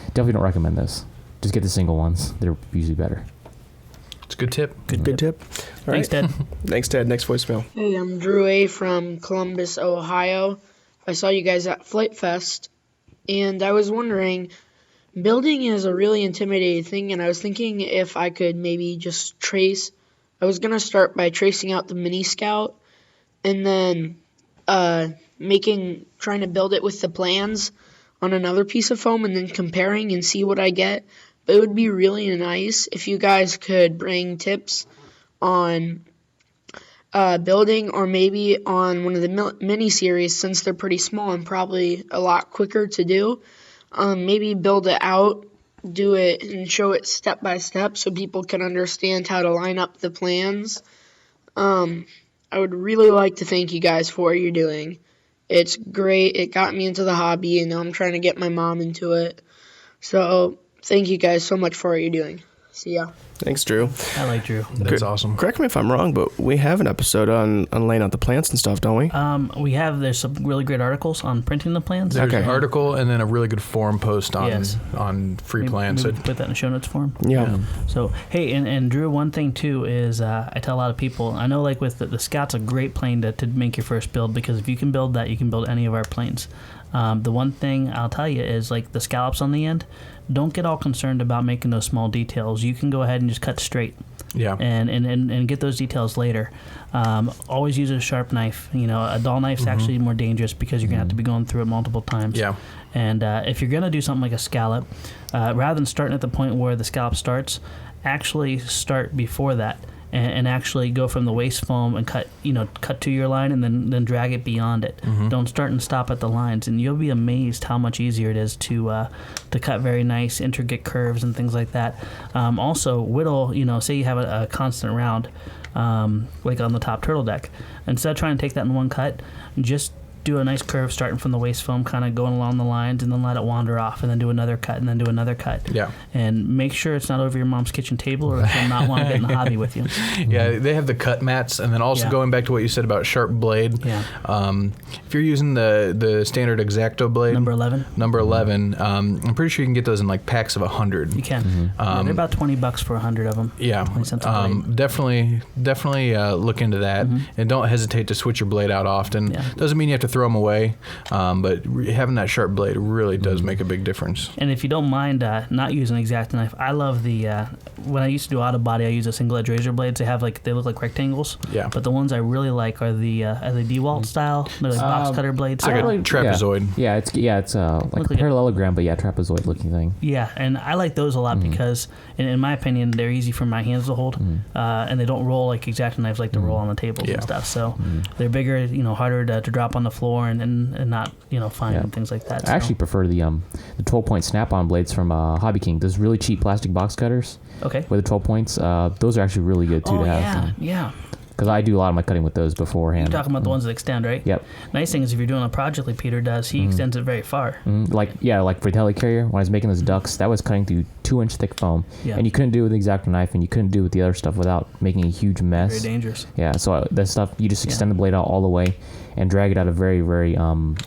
definitely don't recommend this. Just get the single ones. They're usually better. It's a good tip. Good tip. All Thanks, right. Ted. Thanks, Ted. Next voicemail. Hey, I'm Drew A. from Columbus, Ohio. I saw you guys at FliteTest, and I was wondering, building is a really intimidating thing, and I was thinking if I could maybe just trace. I was going to start by tracing out the Mini Scout, and then trying to build it with the plans on another piece of foam and then comparing and see what I get. But it would be really nice if you guys could bring tips on building, or maybe on one of the mini series, since they're pretty small and probably a lot quicker to do. Maybe build it out, do it, and show it step by step so people can understand how to line up the plans. I would really like to thank you guys for what you're doing. It's great. It got me into the hobby, and now I'm trying to get my mom into it. So thank you guys so much for what you're doing. See ya. Thanks, Drew. I like Drew. That's awesome. Correct me if I'm wrong, but we have an episode on laying out the plants and stuff, don't we? There's some really great articles on printing the plans. There's Okay. an article and then a really good forum post on Yes. on free plans. Maybe put that in the show notes for him. Yeah. So, hey, and Drew, one thing too is I tell a lot of people, I know like with the Scout's a great plane to make your first build, because if you can build that, you can build any of our planes. The one thing I'll tell you is like the scallops on the end, don't get all concerned about making those small details. You can go ahead and just cut straight. Yeah. And get those details later. Always use a sharp knife. A dull knife's actually more dangerous because you're going to have to be going through it multiple times. Yeah. And if you're going to do something like a scallop, rather than starting at the point where the scallop starts, actually start before that. And actually go from the waste foam and cut to your line, and then drag it beyond it. Don't start and stop at the lines, and you'll be amazed how much easier it is to cut very nice, intricate curves and things like that. Also, whittle. Say you have a constant round, like on the top turtle deck. Instead of trying to take that in one cut, just do a nice curve starting from the waste foam, kind of going along the lines, and then let it wander off, and then do another cut, and then do another cut. Yeah. And make sure it's not over your mom's kitchen table, or she'll not want to get in the hobby with you. Yeah, they have the cut mats, and then also going back to what you said about sharp blade. Yeah. If you're using the standard X-Acto blade, Number 11. I'm pretty sure you can get those in like packs of 100. You can. Yeah, they're about $20 for 100 of them. Yeah, 20 cents a blade. definitely look into that, and don't hesitate to switch your blade out often. Yeah. Doesn't mean you have to throw them away, but having that sharp blade really does make a big difference. And if you don't mind not using an X-Acto knife, I love the when I used to do auto body, I use a single edge razor blades. They look like rectangles. Yeah. But the ones I really like are the DeWalt style, they're like box cutter blades. It's like a trapezoid. Yeah, it's like Look a like parallelogram, but trapezoid looking thing. Yeah, and I like those a lot because, in my opinion, they're easy for my hands to hold, and they don't roll like X-Acto knives like to roll on the tables and stuff. So they're bigger, harder to drop on the floor and not, fine and things like that. I actually prefer the 12-point snap-on blades from Hobby King. Those really cheap plastic box cutters. Okay. With the 12 points, those are actually really good too to have. Yeah. Because I do a lot of my cutting with those beforehand. You're talking about the ones that extend, right? Yep. Nice thing is if you're doing a project like Peter does, he extends it very far. Like for helicarrier, when I was making those ducks, that was cutting through 2-inch thick foam. Yeah. And you couldn't do it with the X-Acto knife, and you couldn't do it with the other stuff without making a huge mess. Very dangerous. Yeah, so that stuff, you just extend the blade out all the way and drag it at a very, very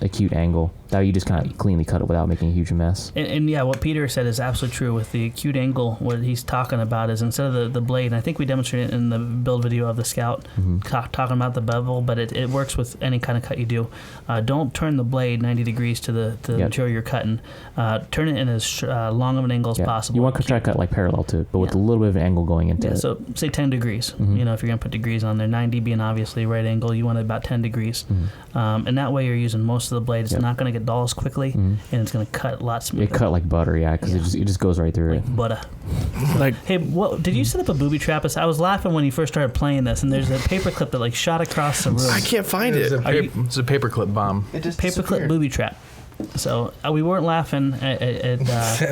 acute angle. That way you just kind of cleanly cut it without making a huge mess. And what Peter said is absolutely true. With the acute angle, what he's talking about is instead of the blade, and I think we demonstrated it in the build video of the Scout, talking about the bevel, but it works with any kind of cut you do. Don't turn the blade 90 degrees to the material you're cutting. Turn it in as long of an angle as possible. You want to try to cut like parallel to it, but with a little bit of an angle going into it. So say 10 degrees. If you're going to put degrees on there, 90 being obviously right angle, you want it about 10 degrees. And that way you're using most of the blade. It's not going to get dull as quickly, and it's going to cut a lot smoother. It cut like butter, because it just goes right through it. Butter. Hey, did you set up a booby trap? I was laughing when you first started playing this, and there's a paperclip that shot across the room. I can't find it. It's a paperclip bomb. Paperclip booby trap. So we weren't laughing at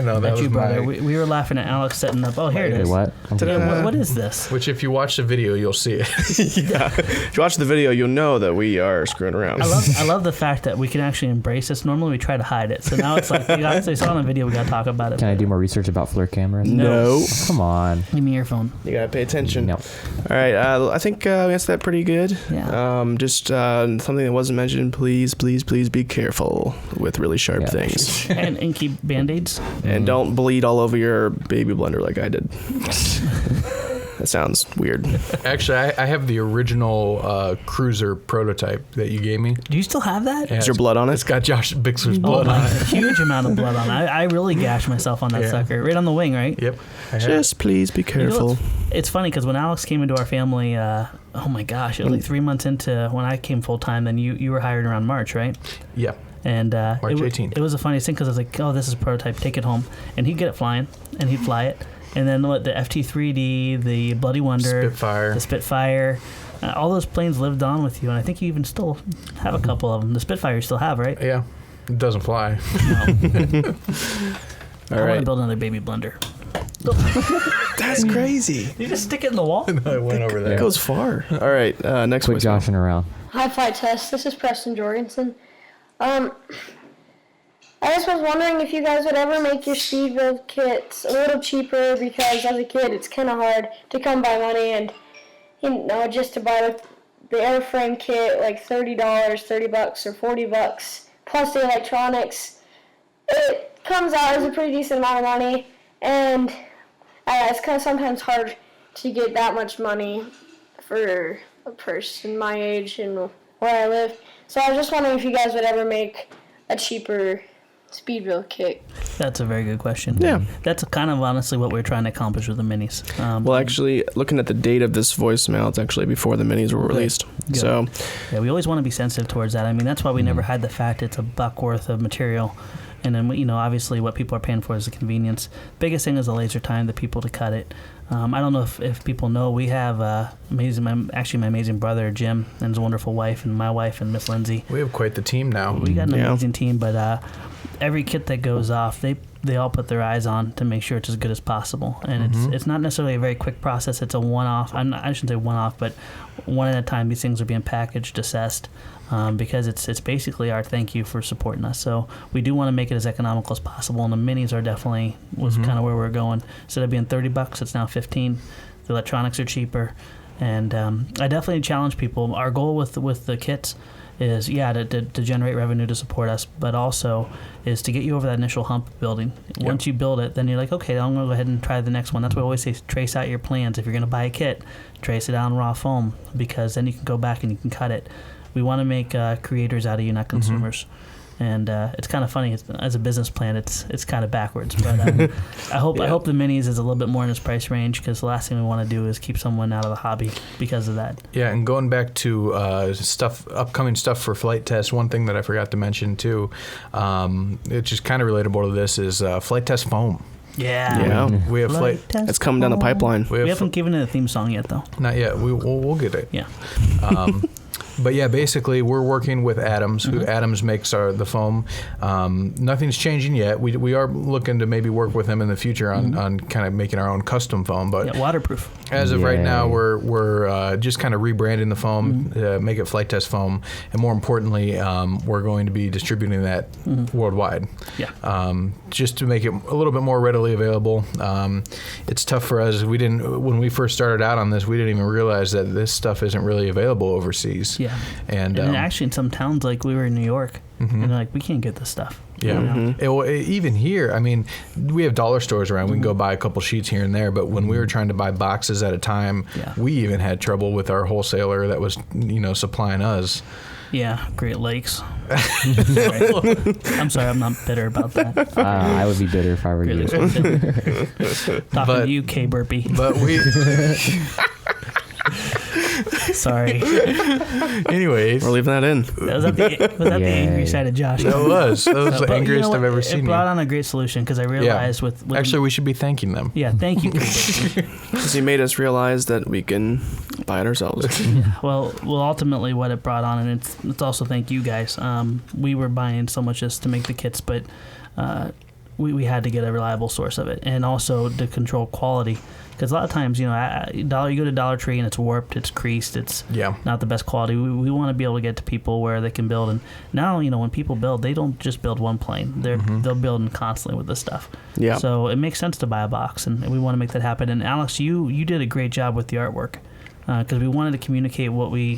No, that you, was brother. my- We were laughing at Alex setting up. Oh, here it Wait, is. what? What is this? Which, if you watch the video, you'll see it. Yeah. If you watch the video, you'll know that we are screwing around. I love the fact that we can actually embrace this. Normally we try to hide it. So now it's like, they saw it on the video, we got to talk about it. Can I do more research about FLIR cameras? No. Oh, come on. Give me your phone. You gotta pay attention. No. All right, I think we answered that pretty good. Yeah. Just something that wasn't mentioned. Please be careful with really sharp things, and keep Band-Aids. and don't bleed all over your baby blender like I did. That sounds weird. Actually, I have the original cruiser prototype that you gave me. Do you still have that? Yeah, Is your blood on it? It's got Josh Bixler's blood on it. A huge amount of blood on it. I really gashed myself on that sucker. Right on the wing, right? Yep. Just please be careful. It's funny because when Alex came into our family, oh my gosh, it was like 3 months into when I came full time. Then you were hired around March, right? Yeah. And March 18th. It was the funniest thing because I was like, oh, this is a prototype, take it home. And he'd get it flying, and he'd fly it. And then the FT3D, the Bloody Wonder, the Spitfire, all those planes lived on with you. And I think you even still have a couple of them. The Spitfire you still have, right? Yeah. It doesn't fly. No. I want to right. build another baby blender. That's crazy. You just stick it in the wall? I went over there. It goes far. All right. Next Quit voicemail. joshing around. Hi, FliteTest. This is Preston Jorgensen. I just was wondering if you guys would ever make your speed build kits a little cheaper, because as a kid it's kind of hard to come by money, and just to buy the airframe kit like $30, $30 or $40 plus the electronics. It comes out as a pretty decent amount of money, and it's kind of sometimes hard to get that much money for a person my age and where I live. So I was just wondering if you guys would ever make a cheaper speed build kit. That's a very good question. Yeah. That's kind of honestly what we're trying to accomplish with the minis. Well, actually, looking at the date of this voicemail, it's actually before the minis were released. Good. So, yeah, we always want to be sensitive towards that. I mean, that's why we never had the fact it's $1 worth of material. And then, obviously what people are paying for is the convenience. Biggest thing is the laser time, the people to cut it. I don't know if people know, we have my amazing brother, Jim, and his wonderful wife, and my wife, and Miss Lindsay. We have quite the team now. We got an amazing team, but every kit that goes off, they all put their eyes on to make sure it's as good as possible. And it's not necessarily a very quick process. It's a one-off. I shouldn't say one-off, but one at a time. These things are being packaged, assessed, because it's basically our thank you for supporting us. So we do want to make it as economical as possible, and the minis are definitely was kind of where we're going. Instead of being $30, it's now $15. The electronics are cheaper, and I definitely challenge people. Our goal with the kits is to generate revenue to support us, but also is to get you over that initial hump of building. Once you build it, then you're like, okay, I'm going to go ahead and try the next one. That's why I always say trace out your plans. If you're going to buy a kit, trace it out in raw foam, because then you can go back and you can cut it. We want to make creators out of you, not consumers. And it's kind of funny as a business plan. It's kind of backwards, but I hope the minis is a little bit more in this price range, because the last thing we want to do is keep someone out of the hobby because of that. Yeah, and going back to upcoming stuff for FliteTest, one thing that I forgot to mention too, it's just kind of relatable to this, is FliteTest foam. Yeah. We have FliteTest it's coming down the pipeline. We haven't given it a theme song yet, though. Not yet. We'll get it. Yeah. But yeah, basically we're working with Adams. Who Adams makes the foam. Nothing's changing yet. We are looking to maybe work with them in the future on kind of making our own custom foam. But waterproof. As of right now, we're just kind of rebranding the foam, make it FliteTest foam, and more importantly, we're going to be distributing that worldwide. Yeah. Just to make it a little bit more readily available. It's tough for us. When we first started out on this, we didn't even realize that this stuff isn't really available overseas. Yeah. And actually, in some towns, like we were in New York, and they're like, we can't get this stuff. Yeah. Even here, I mean, we have dollar stores around. We can go buy a couple sheets here and there. But when we were trying to buy boxes at a time, we even had trouble with our wholesaler that was, supplying us. Yeah, Great Lakes. I'm sorry, I'm not bitter about that. I would be bitter if I were you. Talking to you, K Burpee. But we... Sorry. Anyways. We're leaving that in. Was that the angry side of Josh? That was the angriest I've ever seen. It brought on a great solution, because I realized with actually, we should be thanking them. Yeah, thank you. Because he made us realize that we can buy it ourselves. Well, ultimately what it brought on, and it's also thank you guys. We were buying so much just to make the kits, but we had to get a reliable source of it, and also to control quality. Because a lot of times, you go to Dollar Tree and it's warped, it's creased, it's not the best quality. We want to be able to get to people where they can build. And now, when people build, they don't just build one plane. They'll build constantly with this stuff. Yeah. So it makes sense to buy a box, and we want to make that happen. And Alex, you did a great job with the artwork, because we wanted to communicate what we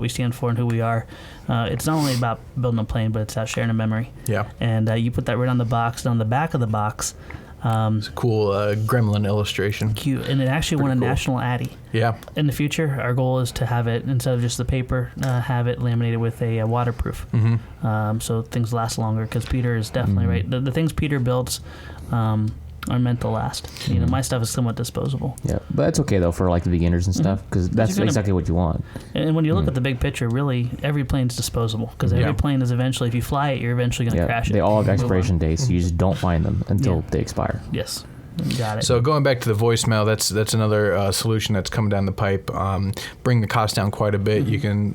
stand for and who we are. It's not only about building a plane, but it's about sharing a memory. Yeah. And you put that right on the box, and on the back of the box. It's a cool gremlin illustration. Cute, and it actually won a national Addy. Yeah. In the future, our goal is to have it, instead of just the paper, have it laminated with a waterproof. So things last longer, because Peter is definitely right. The things Peter builds, are meant to last. You know, my stuff is somewhat disposable. Yeah, but that's okay though for like the beginners and stuff because that's exactly what you want. And when you look at the big picture, really every plane's disposable because every plane is eventually, if you fly it, you're eventually going to crash it. They all have expiration dates. So you just don't find them until they expire. Yes. Got it. So going back to the voicemail, that's another solution that's coming down the pipe. Bring the cost down quite a bit.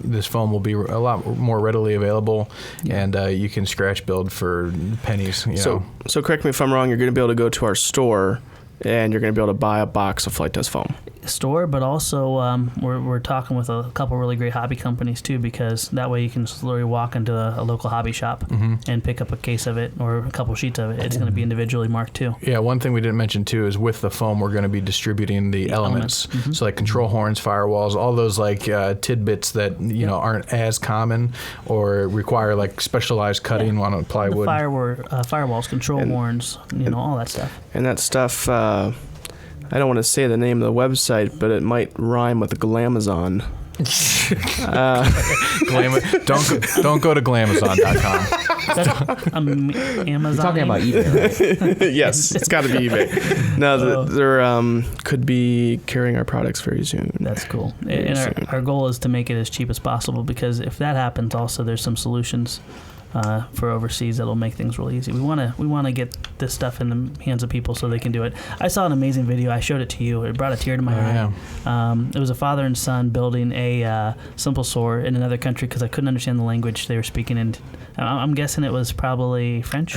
This foam will be a lot more readily available, and you can scratch build for pennies. So correct me if I'm wrong. You're going to be able to go to our store, and you're going to be able to buy a box of FliteTest foam. Store, but also we're talking with a couple really great hobby companies too, because that way you can literally walk into a local hobby shop and pick up a case of it or a couple sheets of it. It's going to be individually marked too. Yeah, one thing we didn't mention too is with the foam we're going to be distributing the elements. So like control horns, firewalls, all those like tidbits that aren't as common or require like specialized cutting on plywood. Firewalls, control horns, all that stuff. And that stuff. I don't want to say the name of the website, but it might rhyme with Glamazon. Don't go to glamazon.com. Amazon. You're talking about eBay, right? Yes, it's got to be eBay. No, they're could be carrying our products very soon. That's cool. And our goal is to make it as cheap as possible, because if that happens, also there's some solutions for overseas that'll make things really easy. We want to get this stuff in the hands of people so they can do it. I saw an amazing video. I showed it to you. It brought a tear to my eye. Yeah. It was a father and son building a simple saw in another country because I couldn't understand the language they were speaking in. I'm guessing it was probably French.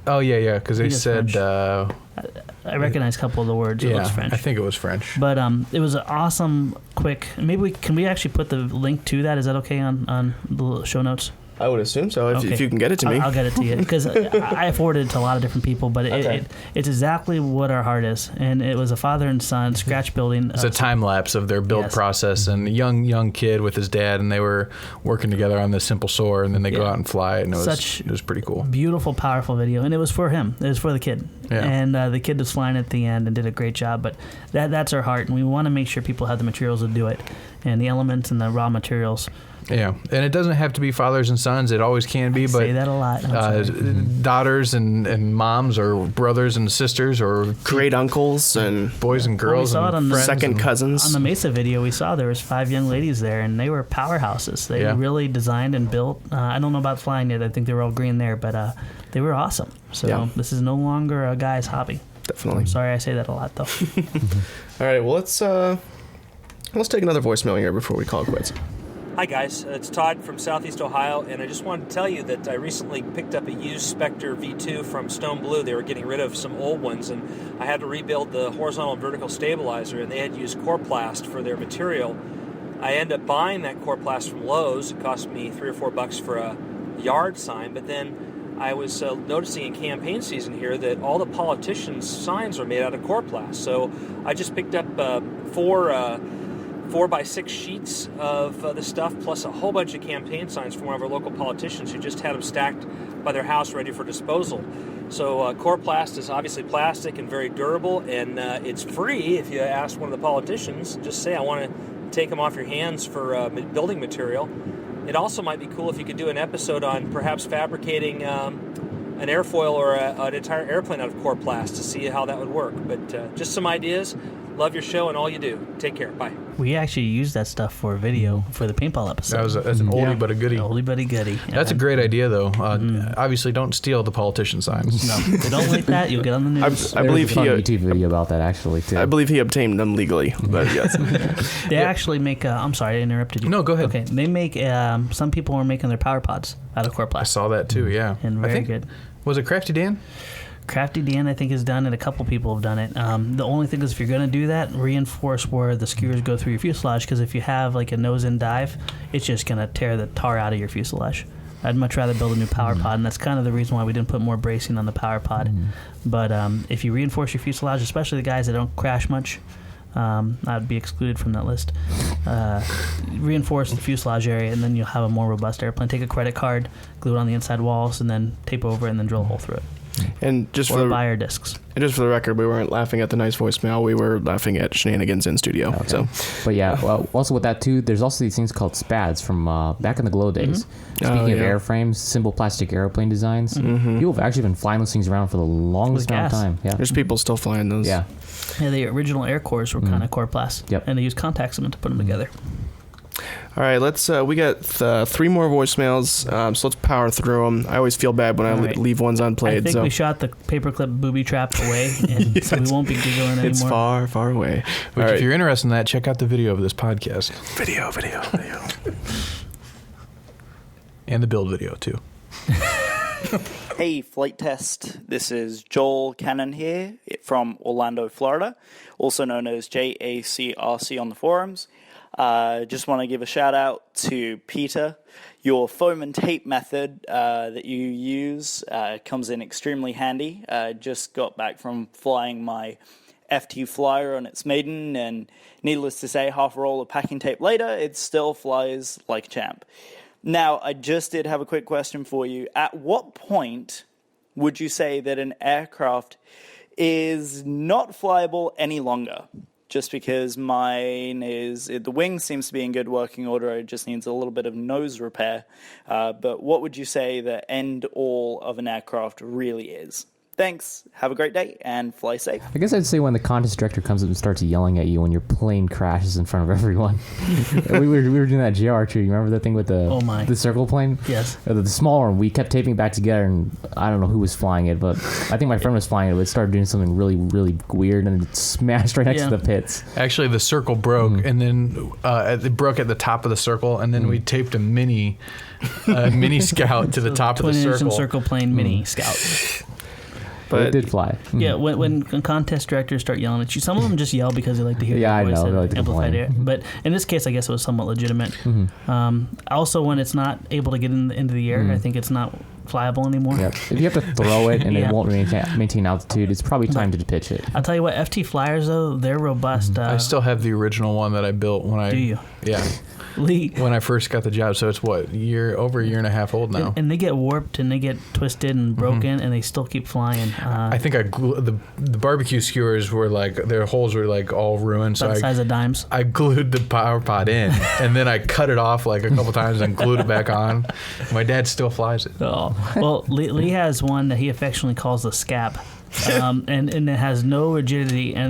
Oh yeah, because they said. I recognize a couple of the words. It looks French. I think it was French. But it was an awesome, quick. Maybe can we actually put the link to that? Is that okay on the show notes? I would assume so, if you can get it to me. I'll get it to you, because I forwarded it to a lot of different people, but it's exactly what our heart is. And it was a father and son scratch building. It's a time lapse of their build process, and a young kid with his dad, and they were working together on this simple saw, and then they go out and fly it, and it was pretty cool. Beautiful, powerful video, and it was for him. It was for the kid. Yeah. And the kid was flying at the end and did a great job, but that's our heart, and we want to make sure people have the materials to do it, and the elements and the raw materials. Yeah, and it doesn't have to be fathers and sons. It always can be, but say that a lot. Daughters and moms, or brothers and sisters, or great uncles and boys and girls, and second cousins. On the Mesa video, we saw there was 5 young ladies there, and they were powerhouses. They really designed and built. I don't know about flying yet. I think they were all green there, but they were awesome. So this is no longer a guy's hobby. Definitely. I'm sorry I say that a lot, though. All right, well, let's take another voicemail here before we call it quits. Hi guys, it's Todd from Southeast Ohio, and I just wanted to tell you that I recently picked up a used Spectre V2 from Stone Blue. They were getting rid of some old ones, and I had to rebuild the horizontal and vertical stabilizer, and they had used Coroplast for their material. I ended up buying that Coroplast from Lowe's. It cost me $3 or $4 for a yard sign, but then I was noticing in campaign season here that all the politicians' signs are made out of Coroplast. So I just picked up 4x6 sheets of the stuff, plus a whole bunch of campaign signs from one of our local politicians who just had them stacked by their house ready for disposal. So Coroplast is obviously plastic and very durable, and it's free. If you ask one of the politicians, just say, I want to take them off your hands for building material. It also might be cool if you could do an episode on perhaps fabricating an airfoil or an entire airplane out of Coroplast to see how that would work. But just some ideas. Love your show and all you do. Take care. Bye. We actually used that stuff for video for the paintball episode. That's an oldie but a goodie. Oldie but a goodie. That's a great idea, though. Obviously, don't steal the politician signs. No, if you don't like that, you'll get on the news. I believe he a YouTube video about that actually too. I believe he obtained them legally, but yes. They actually make. I'm sorry, I interrupted you. No, go ahead. Okay, they make. Some people are making their power pods out of Coroplast. I saw that too. Yeah, and very good. Was it Crafty Dan? Crafty Dan, I think, has done it. A couple people have done it. The only thing is, if you're going to do that, reinforce where the skewers go through your fuselage, because if you have like a nose-in dive, it's just going to tear the tar out of your fuselage. I'd much rather build a new power pod, and that's kind of the reason why we didn't put more bracing on the power pod. But if you reinforce your fuselage, especially the guys that don't crash much, I'd be excluded from that list. Reinforce the fuselage area, and then you'll have a more robust airplane. Take a credit card, glue it on the inside walls, and then tape over it, and then drill a hole through it. And just or buy our discs. And just for the record, we weren't laughing at the nice voicemail. We were laughing at shenanigans in studio. Okay. So, but yeah, well, also with that too, there's also these things called SPADs from back in the glow days. Speaking of airframes, simple plastic airplane designs, people have actually been flying those things around for the longest amount of time. Yeah, there's people still flying those. Yeah, the original air cores were kind of Coroplast. Yep. And they used contact cement to put them together. All right, let's. We got 3 more voicemails, so let's power through them. I always feel bad when I leave ones unplayed. I think we shot the paperclip booby trap away, and so we won't be giggling anymore. It's far, far away. Which, if you're interested in that, check out the video of this podcast. Video. And the build video, too. Hey, FliteTest. This is Joel Cannon here from Orlando, Florida, also known as JACRC on the forums. Just want to give a shout out to Peter. Your foam and tape method that you use comes in extremely handy. Just got back from flying my FT Flyer on its maiden, and needless to say, half a roll of packing tape later, it still flies like a champ. Now, I just did have a quick question for you. At what point would you say that an aircraft is not flyable any longer? Just because mine the wing seems to be in good working order, it just needs a little bit of nose repair. But what would you say the end all of an aircraft really is? Thanks. Have a great day and fly safe. I guess I'd say when the contest director comes up and starts yelling at you when your plane crashes in front of everyone. we were doing that GR too. You remember that thing with the circle plane? Yes. The smaller one. We kept taping it back together, and I don't know who was flying it, but I think my friend was flying it. But it started doing something really, really weird, and it smashed right next to the pits. Actually, the circle broke, and then it broke at the top of the circle, and then we taped a mini Scout to the top of the circle. Twin-engine circle plane mini Scout. But it did fly. Yeah, when contest directors start yelling at you, some of them just yell because they like to hear your voice and amplified air. But in this case, I guess it was somewhat legitimate. Also, when it's not able to get into the air, I think it's not flyable anymore. Yep. If you have to throw it and it won't maintain altitude, it's probably time to pitch it. I'll tell you what, FT Flyers, though, they're robust. I still have the original one that I built when I... Do you? Yeah. When I first got the job, so it's over a year and a half old now. And they get warped and they get twisted and broken, and they still keep flying. I think I glued the barbecue skewers were their holes were all ruined. About the size of dimes. I glued the power pod in, and then I cut it off a couple times and glued it back on. My dad still flies it. Oh well, Lee has one that he affectionately calls the scab. And it has no rigidity. I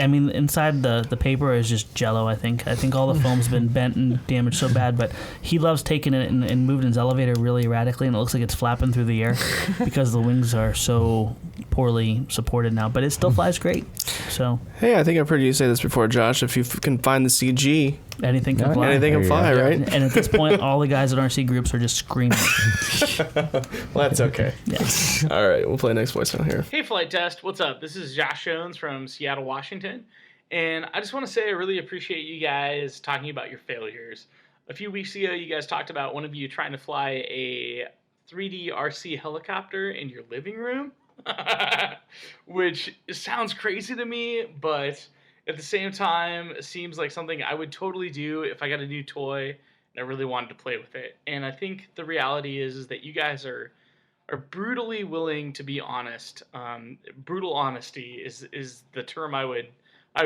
mean, inside the paper is just jello. I think all the foam's been bent and damaged so bad. But he loves taking it and moving his elevator really erratically, and it looks like it's flapping through the air because the wings are so poorly supported now. But it still flies great. So hey, I think I've heard you say this before, Josh. If you can find the CG, anything can fly. Anything can fly, right? And at this point, all the guys at RC groups are just screaming. Well, that's okay. Yeah. All right, we'll play next voicemail here. Hey, FliteTest. What's up? This is Josh Jones from Seattle, Washington. And I just want to say I really appreciate you guys talking about your failures. A few weeks ago, you guys talked about one of you trying to fly a 3D RC helicopter in your living room, which sounds crazy to me, but at the same time, it seems like something I would totally do if I got a new toy and I really wanted to play with it. And I think the reality is that you guys are brutally willing to be honest. Brutal honesty is the term I would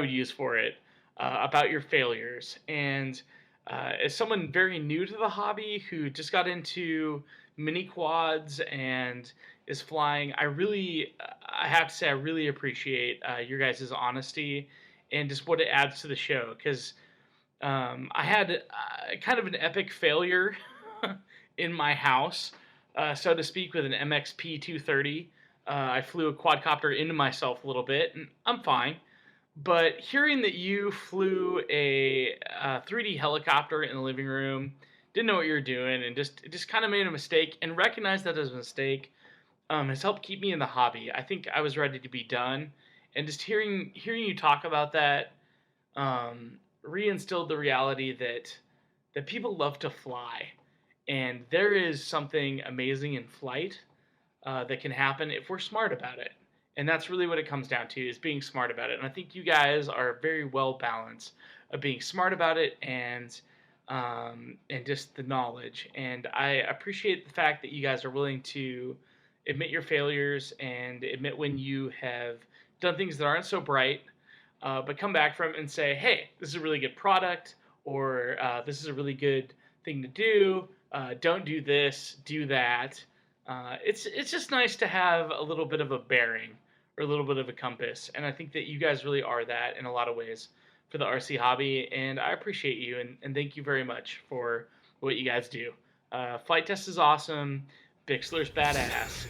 use for it about your failures. And as someone very new to the hobby who just got into mini quads and is flying, I have to say I really appreciate your guys' honesty and just what it adds to the show. Because I had kind of an epic failure in my house. So to speak, with an MXP 230. I flew a quadcopter into myself a little bit, and I'm fine. But hearing that you flew a 3D helicopter in the living room, didn't know what you were doing, and just kind of made a mistake, and recognized that as a mistake, has helped keep me in the hobby. I think I was ready to be done, and just hearing you talk about that reinstilled the reality that people love to fly. And there is something amazing in flight that can happen if we're smart about it. And that's really what it comes down to, is being smart about it. And I think you guys are very well balanced of being smart about it and just the knowledge. And I appreciate the fact that you guys are willing to admit your failures and admit when you have done things that aren't so bright, but come back from it and say, hey, this is a really good product, or this is a really good thing to do. Don't do this, do that. It's just nice to have a little bit of a bearing or a little bit of a compass. And I think that you guys really are that in a lot of ways for the RC hobby. And I appreciate you and thank you very much for what you guys do. FliteTest is awesome. Bixler's badass.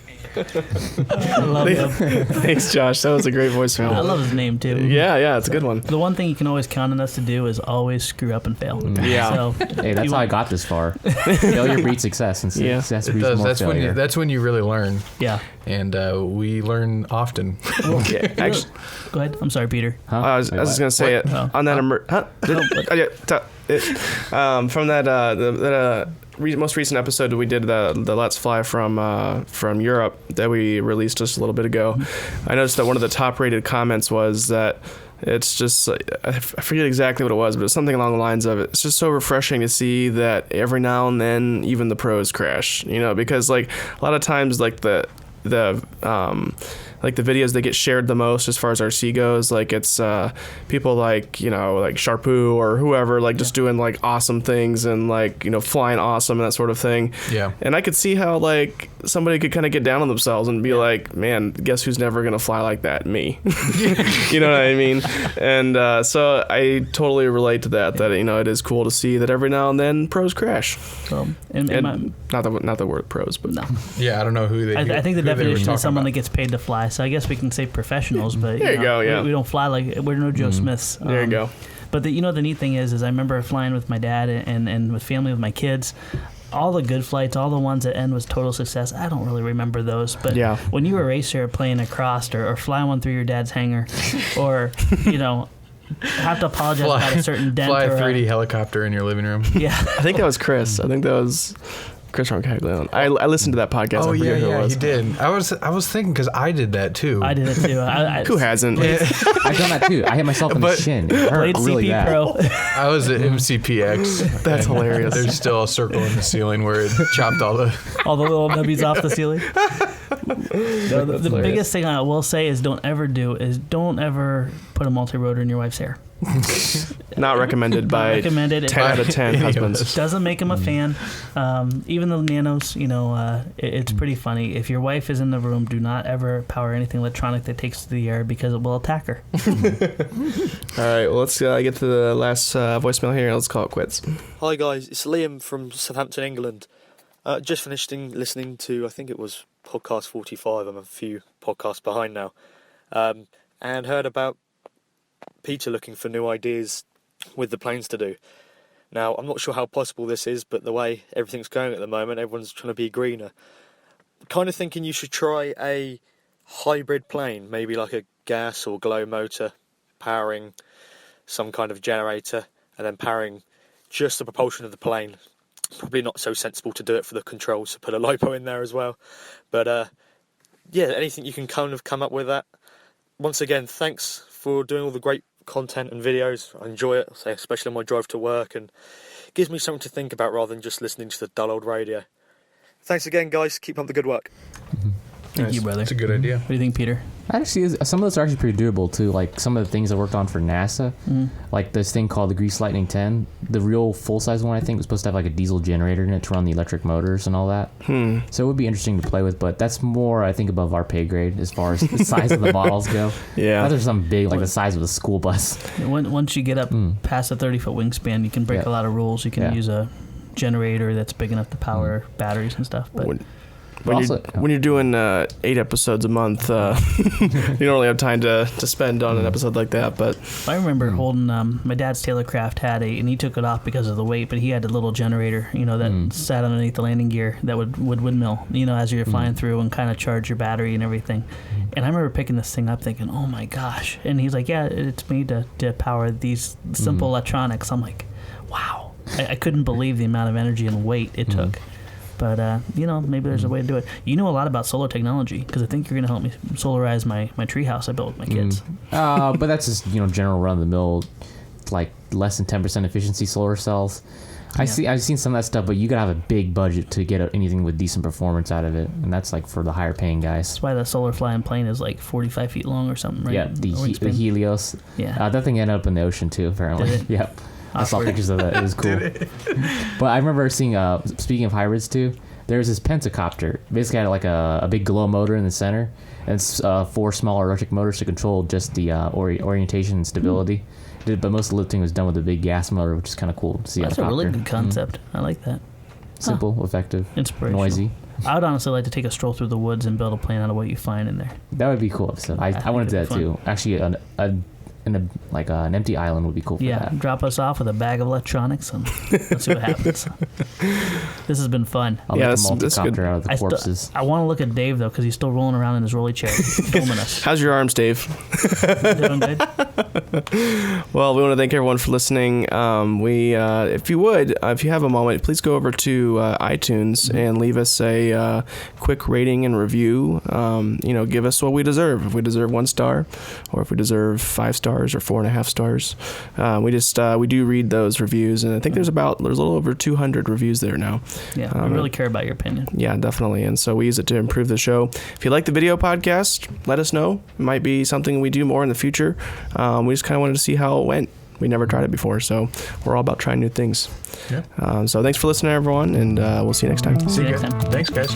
I love him. Thanks, Josh. That was a great voicemail. I love his name too. Yeah, it's a good one. The one thing you can always count on us to do is always screw up and fail. Yeah. So, Hey, that's how I got this far. Failure breeds success, and success breeds more failure. That's when you really learn. yeah. And we learn often. Okay. Actually, Go ahead. I'm sorry, Peter. Huh? I was just gonna say it Oh. on that. From that most recent episode we did, the Let's Fly from Europe that we released just a little bit ago. I noticed that one of the top rated comments was that it's just, I forget exactly what it was, but it's something along the lines of, it's just so refreshing to see that every now and then even the pros crash, because like a lot of times like the videos that get shared the most as far as RC goes, like it's people like like Sharpoo or whoever, like just doing like awesome things and like flying awesome and that sort of thing. Yeah. And I could see how like somebody could kind of get down on themselves and be like, man, guess who's never gonna fly like that? Me. You know what I mean? And so I totally relate to that it is cool to see that every now and then pros crash. So, Not the word pros, but no. Yeah, I don't know who they. I think the who they were definition talking is someone about. that gets paid to fly. So I guess we can say professionals, but There you go, yeah. we don't fly like we're no Joe Smiths. there you go. But the neat thing is I remember flying with my dad and with family, with my kids. All the good flights, all the ones that end with total success, I don't really remember those. But Yeah. when you erase her playing a crossed or fly one through your dad's hangar, or have to apologize about a certain dent Fly or a 3D helicopter in your living room. yeah. I think that was Chris. I think that was Chris Roncaglione. I listened to that podcast. Oh I forget who it was. he did. I was thinking because I did that too. I did it too. Who hasn't? I've done that too. I hit myself in the shin. It hurt Played really CP bad. Pro. I was at MCPX. That's and hilarious. There's still a circle in the ceiling where it chopped all the. All the little nubbies off the ceiling. The biggest thing I will say is don't ever put a multi-rotor in your wife's hair. Not recommended by Recommended. 10 out of 10 husbands. It doesn't make him a fan. Even the nanos, it's pretty funny. If your wife is in the room, do not ever power anything electronic that takes to the air because it will attack her. All right, well, let's get to the last voicemail here. Let's call it quits. Hi guys, it's Liam from Southampton, England. Just finished listening to, I think it was podcast 45, I'm a few podcasts behind now, and heard about Peter looking for new ideas with the planes to do. Now, I'm not sure how possible this is, but the way everything's going at the moment, everyone's trying to be greener. Kind of thinking you should try a hybrid plane, maybe like a gas or glow motor, powering some kind of generator, and then powering just the propulsion of the plane. Probably not so sensible to do it for the controls, to put a LiPo in there as well. But yeah, anything you can kind of come up with that. Once again, thanks for doing all the great content and videos. I enjoy it, especially on my drive to work, and it gives me something to think about rather than just listening to the dull old radio. Thanks again, guys. Keep up the good work. Thank you, brother. That's a good idea. What do you think, Peter? Actually, some of those are actually pretty doable too. Like some of the things I worked on for NASA, like this thing called the Grease Lightning 10. The real full size one I think was supposed to have like a diesel generator in it to run the electric motors and all that. So it would be interesting to play with, but that's more I think above our pay grade as far as the size of the models go. Yeah, there's some big like the size of a school bus. Once you get up past a 30-foot wingspan, you can break a lot of rules. You can use a generator that's big enough to power batteries and stuff. But when you're doing 8 episodes a month, you don't really have time to spend on an episode like that. But I remember holding my dad's Taylorcraft had and he took it off because of the weight, but he had a little generator, that sat underneath the landing gear that would windmill, as you're flying through and kind of charge your battery and everything. And I remember picking this thing up thinking, oh my gosh. And he's like, yeah, it's made to power these simple electronics. I'm like, wow. I couldn't believe the amount of energy and weight it took. But, maybe there's a way to do it. You know a lot about solar technology because I think you're going to help me solarize my treehouse I built with my kids. But that's just, general run-of-the-mill, like less than 10% efficiency solar cells. I've seen some of that stuff, but you gotta have a big budget to get anything with decent performance out of it, and that's like for the higher paying guys. That's why the solar flying plane is like 45 feet long or something, right? Yeah, the Helios. Yeah, that thing ended up in the ocean too, apparently. Did it? Yep. I saw pictures of that. It was cool. But I remember seeing, speaking of hybrids too, there's this pentacopter. Basically had like a big glow motor in the center, and it's 4 smaller electric motors to control just the orientation and stability. But most of the lifting was done with a big gas motor, which is kind of cool to see. That's a really good concept. I like that. Simple, effective, inspirational, noisy. I would honestly like to take a stroll through the woods and build a plane out of what you find in there. That would be cool. So I want to do that too. Actually, an empty island would be cool for that. Drop us off with a bag of electronics and let's see what happens. This has been fun. I'll make a multi-copter out of the corpses. I want to look at Dave though, because he's still rolling around in his rolly chair filming us. How's your arms, Dave? Doing good. Well, we want to thank everyone for listening. If you have a moment, please go over to iTunes and leave us a quick rating and review. Give us what we deserve. If we deserve 1 star, or if we deserve 5 stars or 4.5 stars. We do read those reviews, and I think there's a little over 200 reviews there now. Yeah, we really care about your opinion. Yeah, definitely. And so we use it to improve the show. If you like the video podcast, let us know. It might be something we do more in the future. We just kind of wanted to see how it went. We never tried it before, so we're all about trying new things. Yeah. So thanks for listening, everyone, and we'll see you next time. See you next time. Thanks, guys.